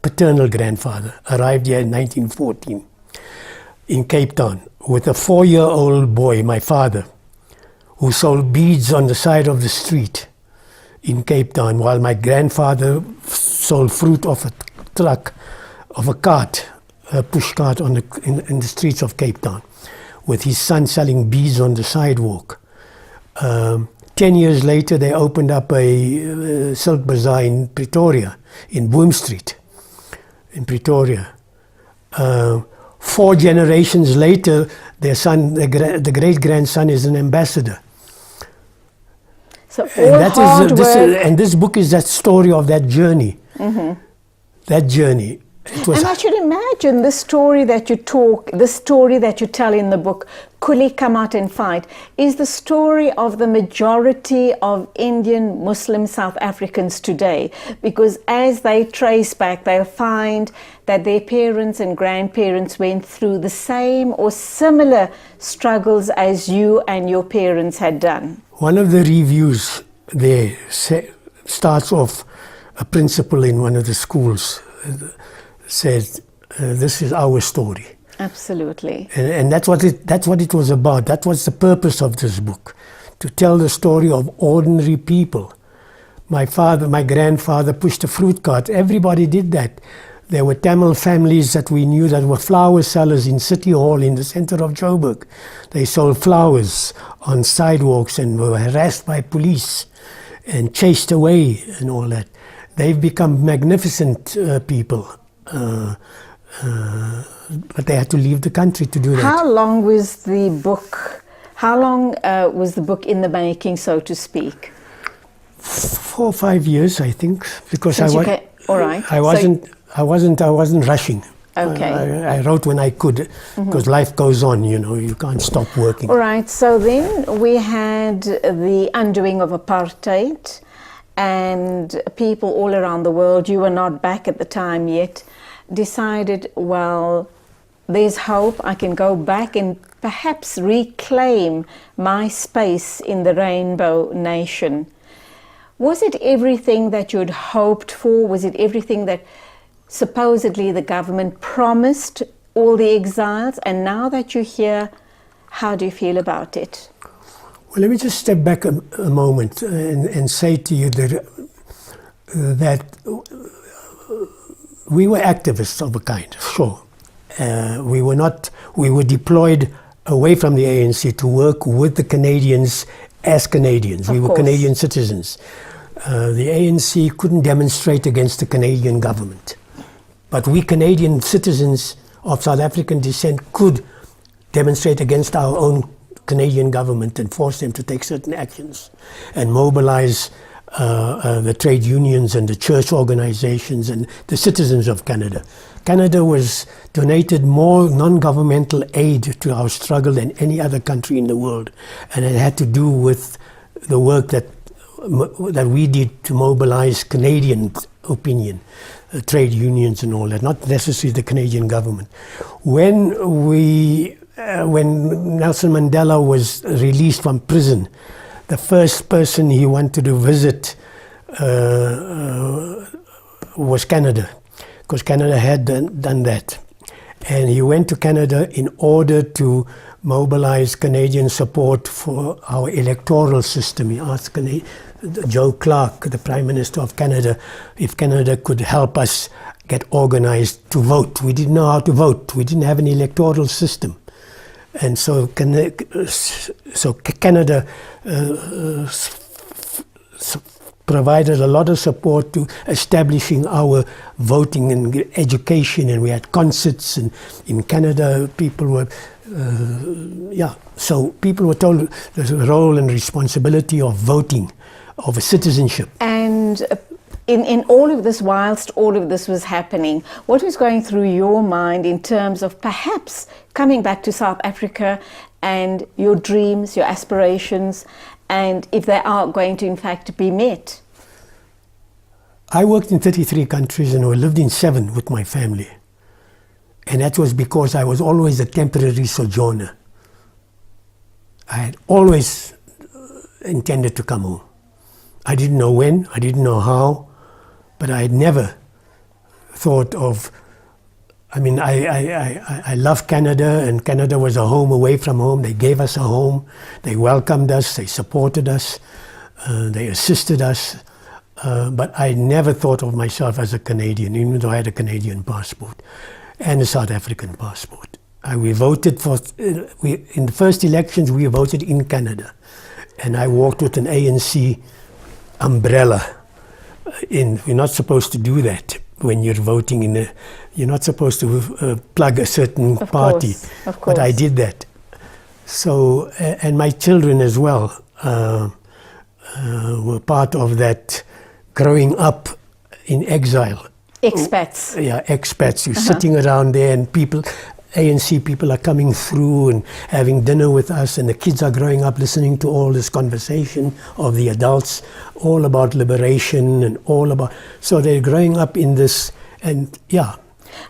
paternal grandfather arrived here in 1914 in Cape Town with a 4-year-old boy, my father, who sold beads on the side of the street in Cape Town, while my grandfather sold fruit off a truck, of a cart, a push cart in the streets of Cape Town, with his son selling beads on the sidewalk. 10 years later, they opened up a silk bazaar in Pretoria, in Boom Street, in Pretoria. 4 generations later, their son, the great-grandson, is an ambassador. So all and this book is that story of that journey. That journey. And I should imagine the story that you tell in the book, Kuli Come Out and Fight, is the story of the majority of Indian Muslim South Africans today. Because as they trace back, they find that their parents and grandparents went through the same or similar struggles as you and your parents had done. One of the reviews there starts off, a principal in one of the schools said, this is our story. Absolutely. And that's what it was about. That was the purpose of this book, to tell the story of ordinary people. My grandfather pushed a fruit cart. Everybody did that. There were Tamil families that we knew that were flower sellers in City Hall in the center of Joburg. They sold flowers on sidewalks and were harassed by police and chased away and all that. They've become magnificent people. But they had to leave the country to do that. How long was the book in the making, so to speak? 4 or 5 years, I think, because I wasn't rushing. Okay. I wrote when I could, because life goes on, you can't stop working. All right, so then we had the undoing of apartheid, and people all around the world, you were not back at the time yet, decided, well, there's hope, I can go back and perhaps reclaim my space in the Rainbow Nation. Was it everything that you'd hoped for? Was it everything that supposedly the government promised all the exiles? And now that you're here, how do you feel about it? Well, let me just step back a moment and say to you that we were activists of a kind, sure. We were deployed away from the ANC to work with the Canadians as Canadians. We were Canadian citizens. The ANC couldn't demonstrate against the Canadian government. But we Canadian citizens of South African descent could demonstrate against our own Canadian government and force them to take certain actions and mobilize the trade unions and the church organizations and the citizens of Canada. Canada donated more non-governmental aid to our struggle than any other country in the world, and it had to do with the work that we did to mobilize Canadian opinion, trade unions and all that, not necessarily the Canadian government. When Nelson Mandela was released from prison, the first person he wanted to visit was Canada, because Canada had done that. And he went to Canada in order to mobilize Canadian support for our electoral system. He asked Joe Clark, the Prime Minister of Canada, if Canada could help us get organized to vote. We didn't know how to vote. We didn't have an electoral system. And so Canada provided a lot of support to establishing our voting and education, and we had concerts, and in Canada people were so people were told the role and responsibility of voting, of citizenship. And in all of this, whilst all of this was happening, what was going through your mind in terms of perhaps coming back to South Africa and your dreams, your aspirations, and if they are going to in fact be met? I worked in 33 countries and I lived in 7 with my family. And that was because I was always a temporary sojourner. I had always intended to come home. I didn't know when, I didn't know how, but I had never thought of, I love Canada, and Canada was a home away from home. They gave us a home, they welcomed us, they supported us, they assisted us. But I never thought of myself as a Canadian, even though I had a Canadian passport and a South African passport. We voted in the first elections, we voted in Canada. And I walked with an ANC umbrella. You're not supposed to do that when you're voting you're not supposed to plug a certain party. Of course. But I did that. So, and my children as well were part of that growing up in exile. Expats. Yeah, expats. You're sitting around there and ANC people are coming through and having dinner with us, and the kids are growing up listening to all this conversation of the adults, all about liberation and all about, so they're growing up in this, and yeah.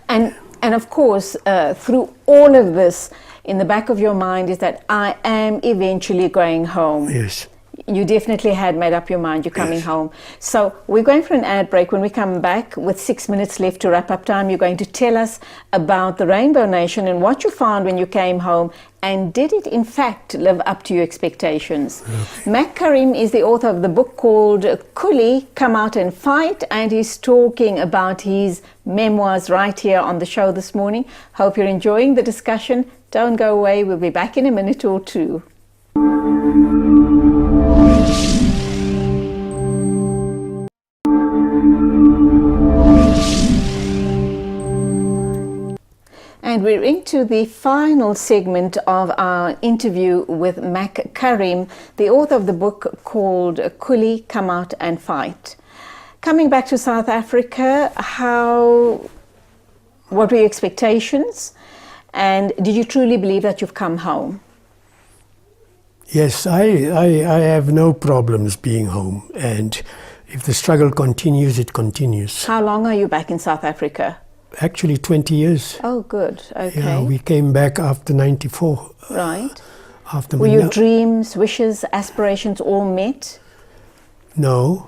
And of course, through all of this, in the back of your mind is that I am eventually going home. Yes. You definitely had made up your mind you're coming home. So we're going for an ad break. When we come back with 6 minutes left to wrap up time, you're going to tell us about the Rainbow Nation and what you found when you came home, and did it in fact live up to your expectations? Okay. Mac Karim is the author of the book called Kuli, Come Out and Fight, and he's talking about his memoirs right here on the show this morning. Hope you're enjoying the discussion. Don't go away. We'll be back in a minute or two. And we're into the final segment of our interview with Mac Karim, the author of the book called Kuli, Come Out and Fight. Coming back to South Africa, what were your expectations? And did you truly believe that you've come home? Yes, I have no problems being home. And if the struggle continues, it continues. How long are you back in South Africa? actually 20 years. Oh, good. Okay. Yeah, we came back after 94. Right. After Were your dreams, wishes, aspirations all met? No.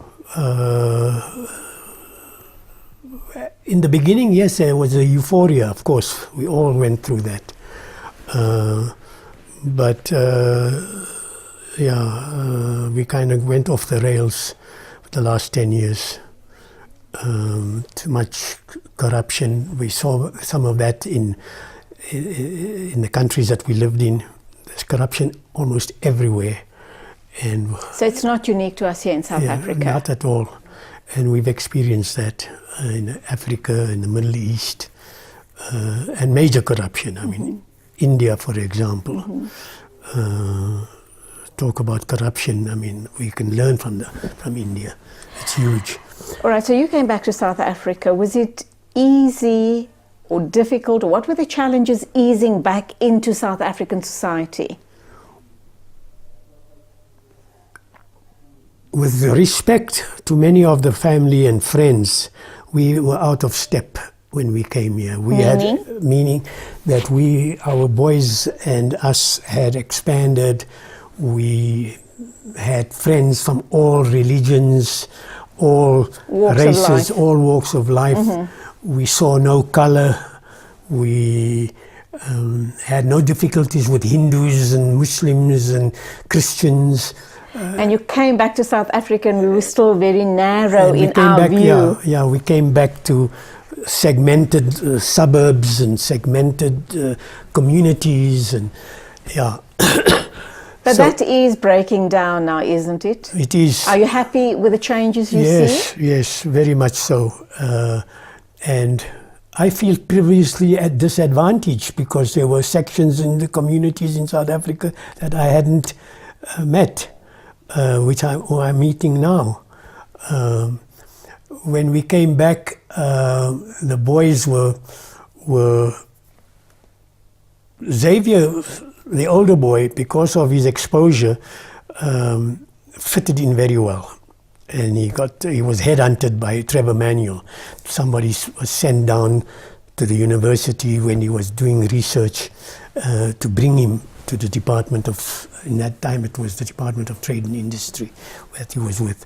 In the beginning, yes, there was a euphoria, of course. We all went through that. But we kind of went off the rails for the last 10 years. Too much corruption. We saw some of that in the countries that we lived in. There's corruption almost everywhere. And so it's not unique to us here in South Africa? Not at all. And we've experienced that in Africa, in the Middle East, and major corruption. I mean, India, for example. Talk about corruption. I mean, we can learn from India. It's huge. All right, so you came back to South Africa. Was it easy or difficult, or what were the challenges easing back into South African society? With respect to many of the family and friends, we were out of step when we came here. Meaning that our boys and us had expanded. We had friends from all religions, all races, all walks of life. We saw no color. We had no difficulties with Hindus and Muslims and Christians. And you came back to South Africa and we were still very narrow in our view. Yeah, we came back to segmented suburbs and segmented communities, and But so, that is breaking down now, isn't it? It is. Are you happy with the changes you see? Yes, very much so. And I feel previously at disadvantage because there were sections in the communities in South Africa that I hadn't met, which I'm meeting now. When we came back, the boys were Xavier, the older boy, because of his exposure, fitted in very well. And he was headhunted by Trevor Manuel. Somebody was sent down to the university when he was doing research to bring him to the Department of, in that time it was the Department of Trade and Industry that he was with.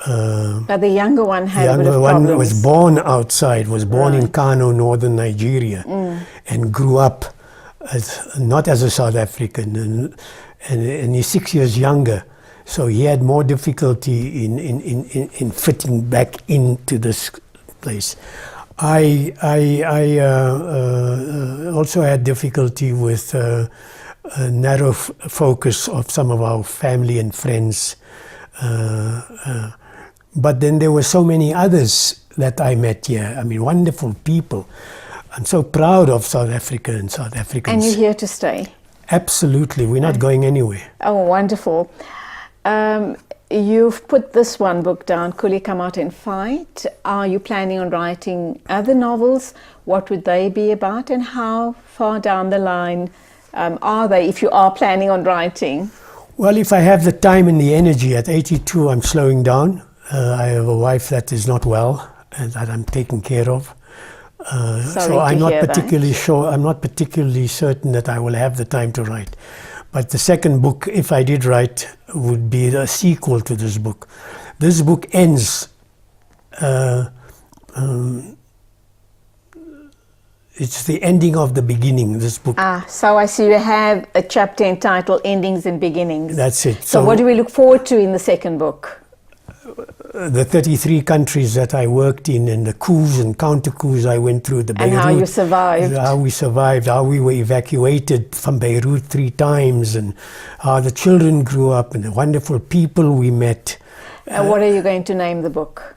But the younger one had a bit of one problems. was born outside, was born in Kano, northern Nigeria, and grew up not as a South African, and he's 6 years younger. So he had more difficulty in fitting back into this place. I also had difficulty with a narrow focus of some of our family and friends. But then there were so many others that I met here. I mean, wonderful people. I'm so proud of South Africa and South Africans. And you're here to stay? Absolutely. We're not going anywhere. Oh, wonderful. You've put this one book down, Kuli, Come Out and Fight. Are you planning on writing other novels? What would they be about, and how far down the line are they, if you are planning on writing? Well, if I have the time and the energy. At 82, I'm slowing down. I have a wife that is not well and that I'm taking care of. So I'm not particularly sure. I'm not particularly certain that I will have the time to write. But the second book, if I did write, would be a sequel to this book. This book ends. It's the ending of the beginning. This book. So I see you have a chapter entitled "Endings and Beginnings." That's it. So what do we look forward to in the second book? The 33 countries that I worked in, and the coups and counter-coups I went through, the Beirut, and how you survived. How we survived, how we were evacuated from Beirut 3 times, and how the children grew up, and the wonderful people we met. What are you going to name the book?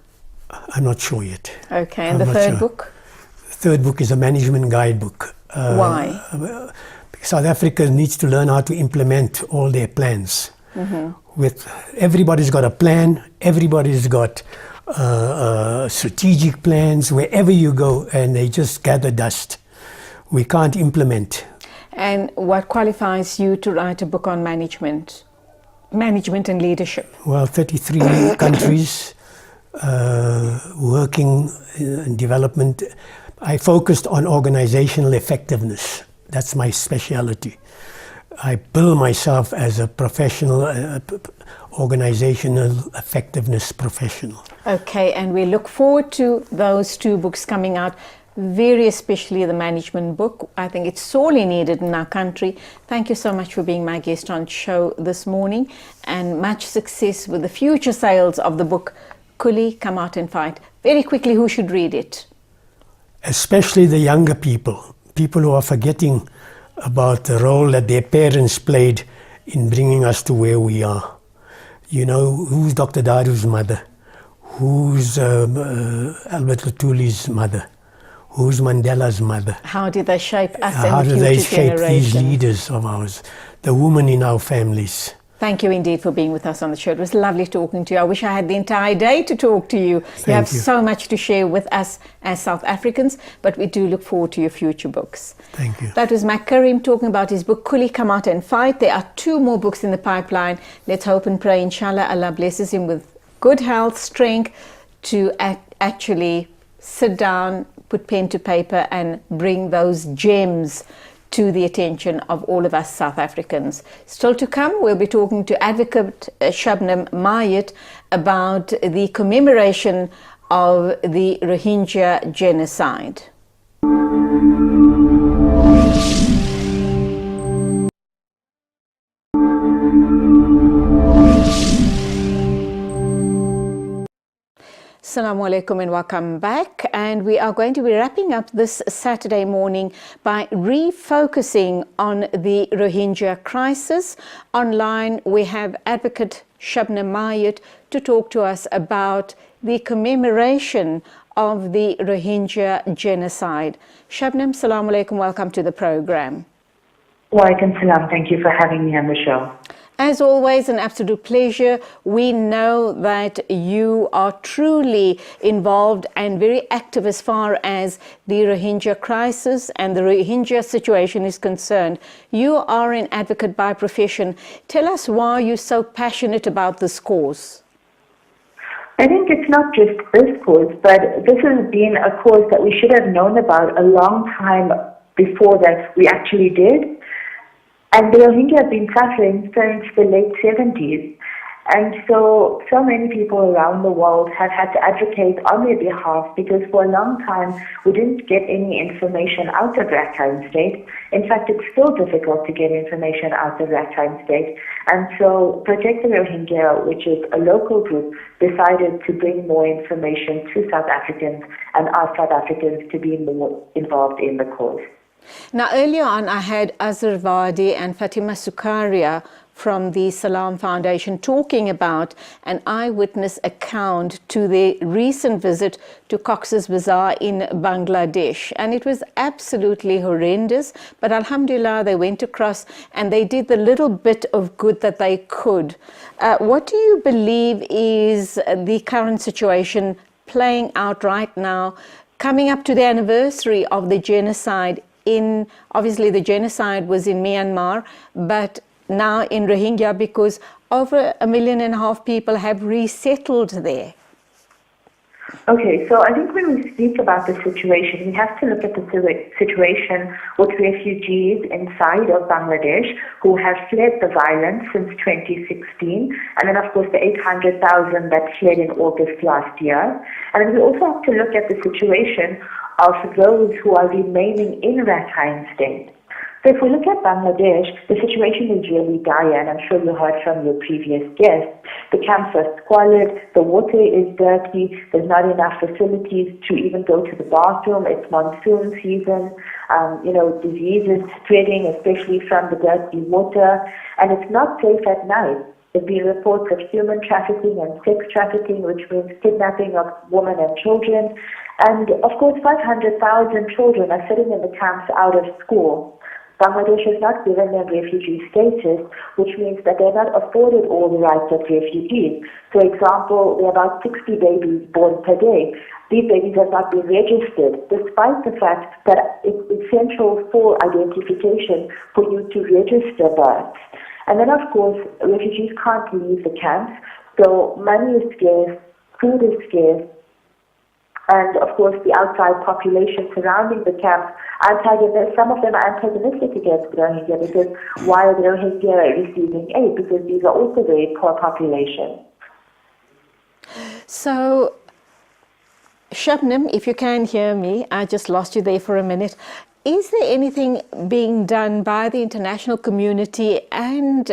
I'm not sure yet. Okay, and the third book? The third book is a management guidebook. Why? South Africa needs to learn how to implement all their plans. Everybody's got a plan, everybody's got strategic plans wherever you go, and they just gather dust. We can't implement. And what qualifies you to write a book on management and leadership? Well, 33 countries working in development. I focused on organizational effectiveness. That's my specialty. I bill myself as a professional, organizational effectiveness professional. Okay, and we look forward to those two books coming out, very especially the management book. I think it's sorely needed in our country. Thank you so much for being my guest on show this morning, and much success with the future sales of the book, Kuli, Come Out and Fight. Very quickly, who should read it? Especially the younger people who are forgetting about the role that their parents played in bringing us to where we are. You know, who's Dr. Daru's mother? Who's Albert Lutuli's mother? Who's Mandela's mother? How did they shape us How and the do future they shape these generation? leaders of ours, the women in our families? Thank you indeed for being with us on the show. It was lovely talking to you. I wish I had the entire day to talk to you. You have so much to share with us as South Africans, but we do look forward to your future books. Thank you. That was Mac Karim talking about his book, Kuli, Come Out and Fight. There are 2 more books in the pipeline. Let's hope and pray, inshallah, Allah blesses him with good health, strength to actually sit down, put pen to paper and bring those gems to the attention of all of us South Africans. Still to come, we'll be talking to Advocate Shabnam Mayet about the commemoration of the Rohingya genocide. Assalamu alaikum and welcome back, and we are going to be wrapping up this Saturday morning by refocusing on the Rohingya crisis. Online we have Advocate Shabnam Mayet to talk to us about the commemoration of the Rohingya genocide. Shabnam, assalamu alaikum, welcome to the program. Wa alaikum salam, thank you for having me on the show. As always, an absolute pleasure. We know that you are truly involved and very active as far as the Rohingya crisis and the Rohingya situation is concerned. You are an advocate by profession. Tell us why you're so passionate about this cause. I think it's not just this cause, but this has been a cause that we should have known about a long time before that we actually did. And the Rohingya have been suffering since the late 70s. And so many people around the world have had to advocate on their behalf because for a long time we didn't get any information out of Rakhine State. In fact, it's still difficult to get information out of Rakhine State. And so Protect the Rohingya, which is a local group, decided to bring more information to South Africans and ask South Africans to be more involved in the cause. Now, earlier on, I had Azhar Vadi and Fatima Sookaria from the Salam Foundation talking about an eyewitness account to their recent visit to Cox's Bazar in Bangladesh. And it was absolutely horrendous, but alhamdulillah, they went across and they did the little bit of good that they could. What do you believe is the current situation playing out right now, coming up to the anniversary of the genocide obviously the genocide was in Myanmar, but now in Rohingya, because over 1.5 million people have resettled there? Okay, so I think when we speak about the situation, we have to look at the situation with refugees inside of Bangladesh who have fled the violence since 2016, and then of course the 800,000 that fled in August last year. And then we also have to look at the situation of those who are remaining in Rakhine State. So if we look at Bangladesh, the situation is really dire, and I'm sure you heard from your previous guest. The camps are squalid, the water is dirty, there's not enough facilities to even go to the bathroom, it's monsoon season, diseases spreading, especially from the dirty water, and it's not safe at night. There's been reports of human trafficking and sex trafficking, which means kidnapping of women and children. And of course, 500,000 children are sitting in the camps out of school. Bangladesh has not given them refugee status, which means that they're not afforded all the rights of refugees. For example, there are about 60 babies born per day. These babies have not been registered, despite the fact that it's essential for identification for you to register births. And then, of course, refugees can't leave the camps, so money is scarce, food is scarce, and of course the outside population surrounding the camps, some of them are antagonistic against the Rohingya, because why are the Rohingya receiving aid? Because these are also very poor populations. So, Shabnam, if you can hear me, I just lost you there for a minute. Is there anything being done by the international community and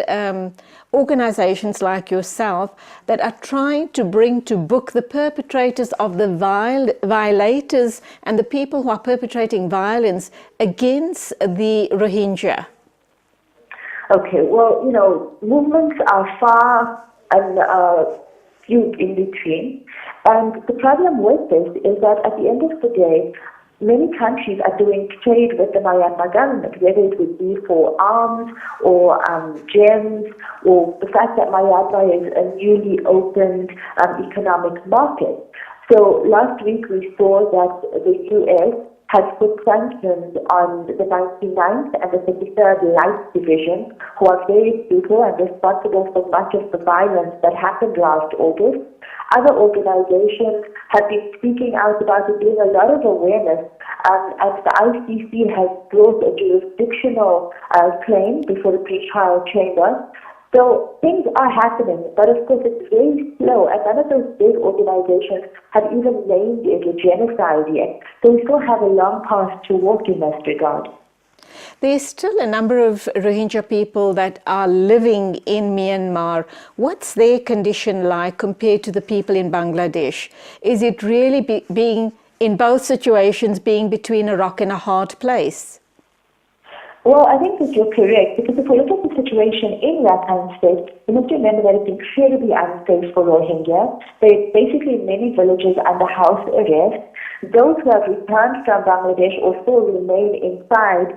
organizations like yourself that are trying to bring to book the perpetrators of the violators and the people who are perpetrating violence against the Rohingya? Okay, well, movements are far and few in between. And the problem with this is that at the end of the day, many countries are doing trade with the Myanmar government, whether it would be for arms or gems, or the fact that Myanmar is a newly opened economic market. So last week we saw that the US has put sanctions on the 99th and the 53rd Light Division, who are very brutal and responsible for much of the violence that happened last August. Other organizations have been speaking out about it, doing a lot of awareness, and the ICC has brought a jurisdictional claim before the pre-trial chamber. So things are happening, but of course it's very slow, and none of those big organizations have even named it a genocide yet. So we still have a long path to walk in this regard. There's still a number of Rohingya people that are living in Myanmar. What's their condition like compared to the people in Bangladesh? Is it really being, in both situations, being between a rock and a hard place? Well, I think that you're correct, because if we look at the situation in Rakhine State, we must remember that it's incredibly unsafe for Rohingya. They're basically many villages under house arrest. Those who have returned from Bangladesh or still remain inside,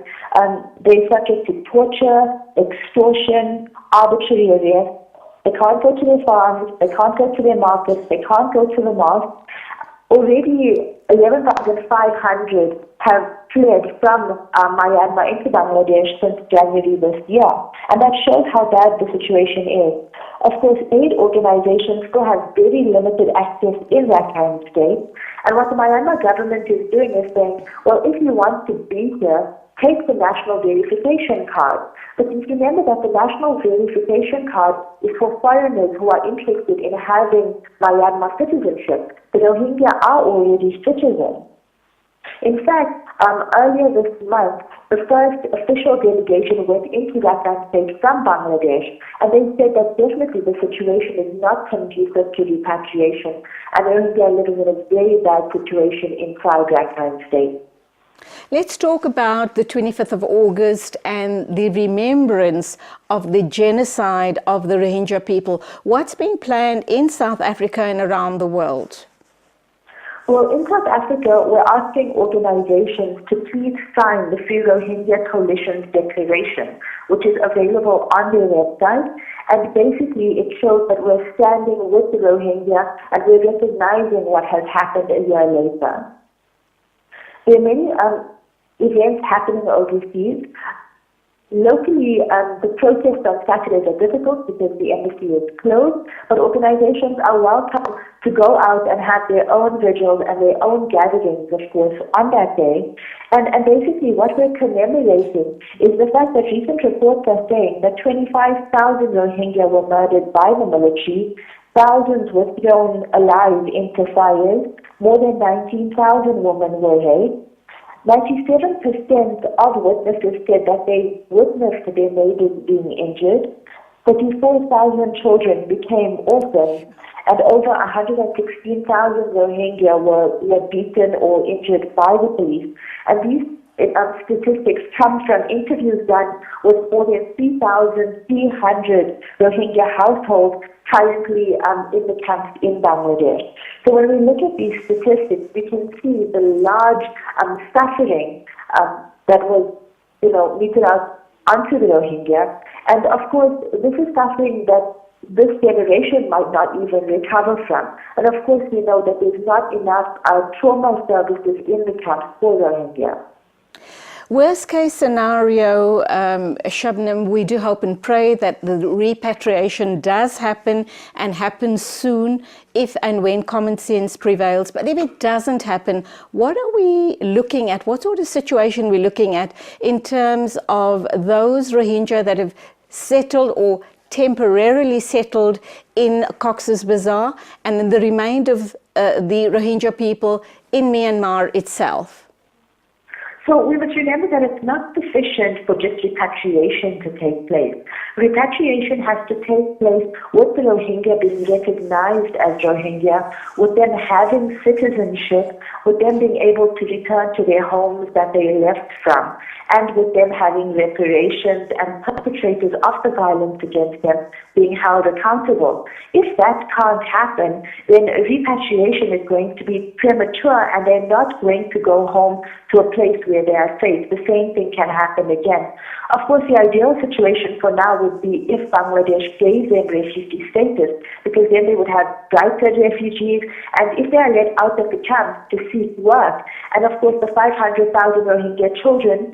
they're subject to torture, extortion, arbitrary arrest. They can't go to their farms, they can't go to their markets, they can't go to the mosque. Already 11,500 have fled from Myanmar into Bangladesh since January this year. And that shows how bad the situation is. Of course, aid organizations still have very limited access in Rakhine State. And what the Myanmar government is doing is saying, well, if you want to be here, take the national verification card. But you remember that the national verification card is for foreigners who are interested in having Myanmar citizenship. The Rohingya are already citizens. In fact, earlier this month, the first official delegation went into Rakhine State from Bangladesh, and they said that definitely the situation is not conducive to repatriation, and the Rohingya are living in a very bad situation inside Rakhine State. Let's talk about the 25th of August and the remembrance of the genocide of the Rohingya people. What's being planned in South Africa and around the world? Well, in South Africa, we're asking organizations to please sign the Free Rohingya Coalition's declaration, which is available on their website. And basically, it shows that we're standing with the Rohingya and we're recognizing what has happened a year later. There are many events happening overseas. Locally, the protests on Saturdays are difficult because the embassy is closed, but organizations are welcome to go out and have their own vigils and their own gatherings, of course, on that day. And basically what we're commemorating is the fact that recent reports are saying that 25,000 Rohingya were murdered by the military, thousands were thrown alive into fires, more than 19,000 women were raped. 97% of witnesses said that they witnessed their neighbors being injured. 34,000 children became orphans, and over 116,000 Rohingya were beaten or injured by the police. And these statistics come from interviews done with more than 3,300 Rohingya households currently in the camps in Bangladesh. So when we look at these statistics, we can see the large suffering that was, meted out onto the Rohingya. And of course, this is suffering that this generation might not even recover from. And of course, we know that there's not enough trauma services in the camps for Rohingya. Worst case scenario, Shabnam, we do hope and pray that the repatriation does happen and happens soon if and when common sense prevails. But if it doesn't happen, what are we looking at? What sort of situation are we looking at in terms of those Rohingya that have settled or temporarily settled in Cox's Bazar and then the remainder of the Rohingya people in Myanmar itself? So we must remember that it's not sufficient for just repatriation to take place. Repatriation has to take place with the Rohingya being recognized as Rohingya, with them having citizenship, with them being able to return to their homes that they left from, and with them having reparations and perpetrators of the violence against them being held accountable. If that can't happen, then repatriation is going to be premature and they're not going to go home to a place where they are safe. The same thing can happen again. Of course, the ideal situation for now would be if Bangladesh gave them refugee status, because then they would have brighter refugees, and if they are let out of the camps to seek work, and of course the 500,000 Rohingya children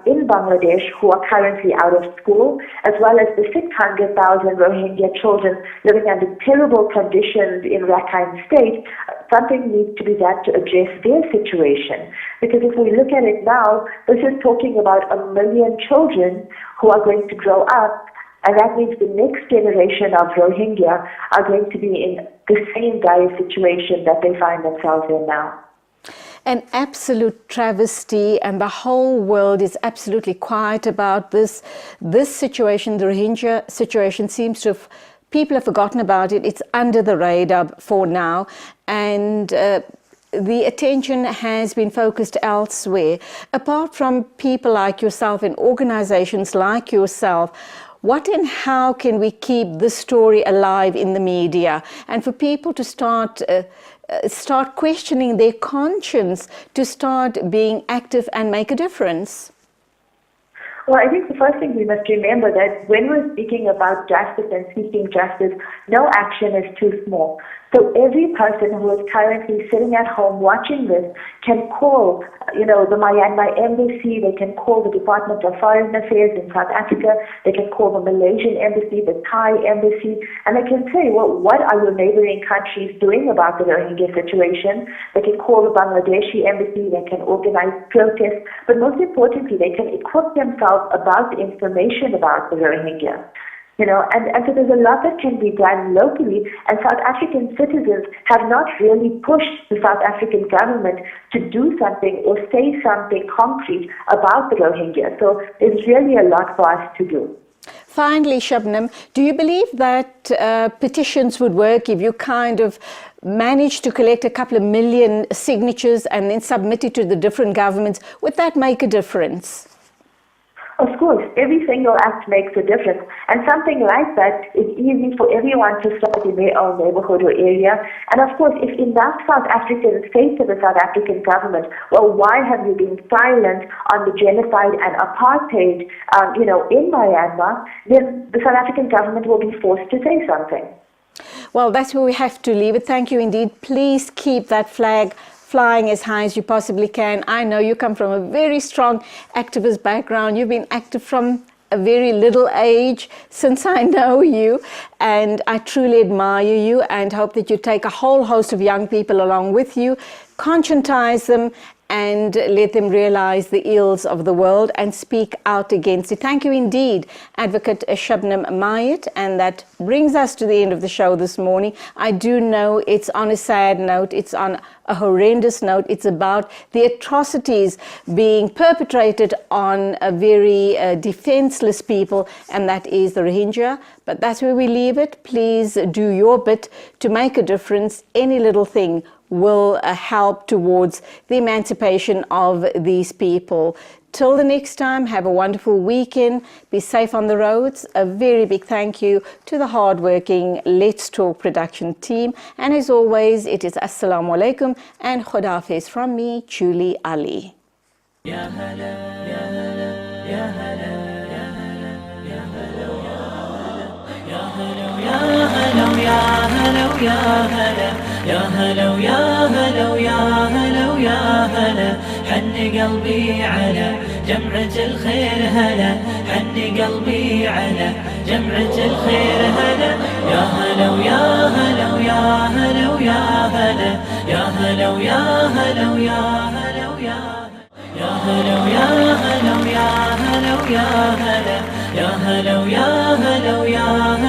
in Bangladesh who are currently out of school, as well as the 600,000 Rohingya children living under terrible conditions in Rakhine State, something needs to be done to address their situation. Because if we look at it now, this is talking about 1 million children who are going to grow up, and that means the next generation of Rohingya are going to be in the same dire situation that they find themselves in now. An absolute travesty, and the whole world is absolutely quiet about this. This situation, the Rohingya situation, seems to have, people have forgotten about it. It's under the radar for now, and the attention has been focused elsewhere. Apart from people like yourself and organizations like yourself, what and how can we keep this story alive in the media, and for people to start questioning their conscience, to start being active and make a difference? Well, I think the first thing we must remember that when we're speaking about justice and seeking justice, no action is too small. So every person who is currently sitting at home watching this can call, the Myanmar embassy, they can call the Department of Foreign Affairs in South Africa, they can call the Malaysian embassy, the Thai embassy, and they can say, well, what are your neighboring countries doing about the Rohingya situation? They can call the Bangladeshi embassy, they can organize protests, but most importantly, they can equip themselves about the information about the Rohingya. And so there's a lot that can be done locally, and South African citizens have not really pushed the South African government to do something or say something concrete about the Rohingya. So there's really a lot for us to do. Finally, Shabnam, do you believe that petitions would work if you kind of managed to collect a couple of million signatures and then submit it to the different governments? Would that make a difference? Of course, every single act makes a difference, and something like that is easy for everyone to start in their own neighborhood or area. And of course, if enough South Africans say to the South African government, well, why have you been silent on the genocide and apartheid, in Myanmar, then the South African government will be forced to say something. Well, that's where we have to leave it. Thank you indeed. Please keep that flag flying as high as you possibly can. I know you come from a very strong activist background. You've been active from a very little age since I know you, and I truly admire you and hope that you take a whole host of young people along with you, conscientize them and let them realize the ills of the world and speak out against it. Thank you indeed, Advocate Shabnam Mayet. And that brings us to the end of the show this morning. I do know it's on a sad note, it's on a horrendous note. It's about the atrocities being perpetrated on a very defenseless people, and that is the Rohingya. But that's where we leave it. Please do your bit to make a difference. Any little thing will help towards the emancipation of these people. Till the next time, have a wonderful weekend. Be safe on the roads. A very big thank you to the hardworking Let's Talk production team. And as always, it is Assalamu alaikum and Khudafiz from me, Julie Ali. Ya hala, ya hala, ya hala, ya hala, ya hala, ya hala, ya hala, ya hala, ya hala. يا هلا ويا هلا ويا هلا ويا هلا حن قلبي على جمعة الخير هلا، حني قلبي على جمعة الخير هلا. يا هلا ويا هلا ويا هلا ويا هلا، يا هلا ويا هلا ويا هلا ويا يا هلا ويا هلا ويا هلا ويا هلا، يا هلا ويا هلا ويا هلا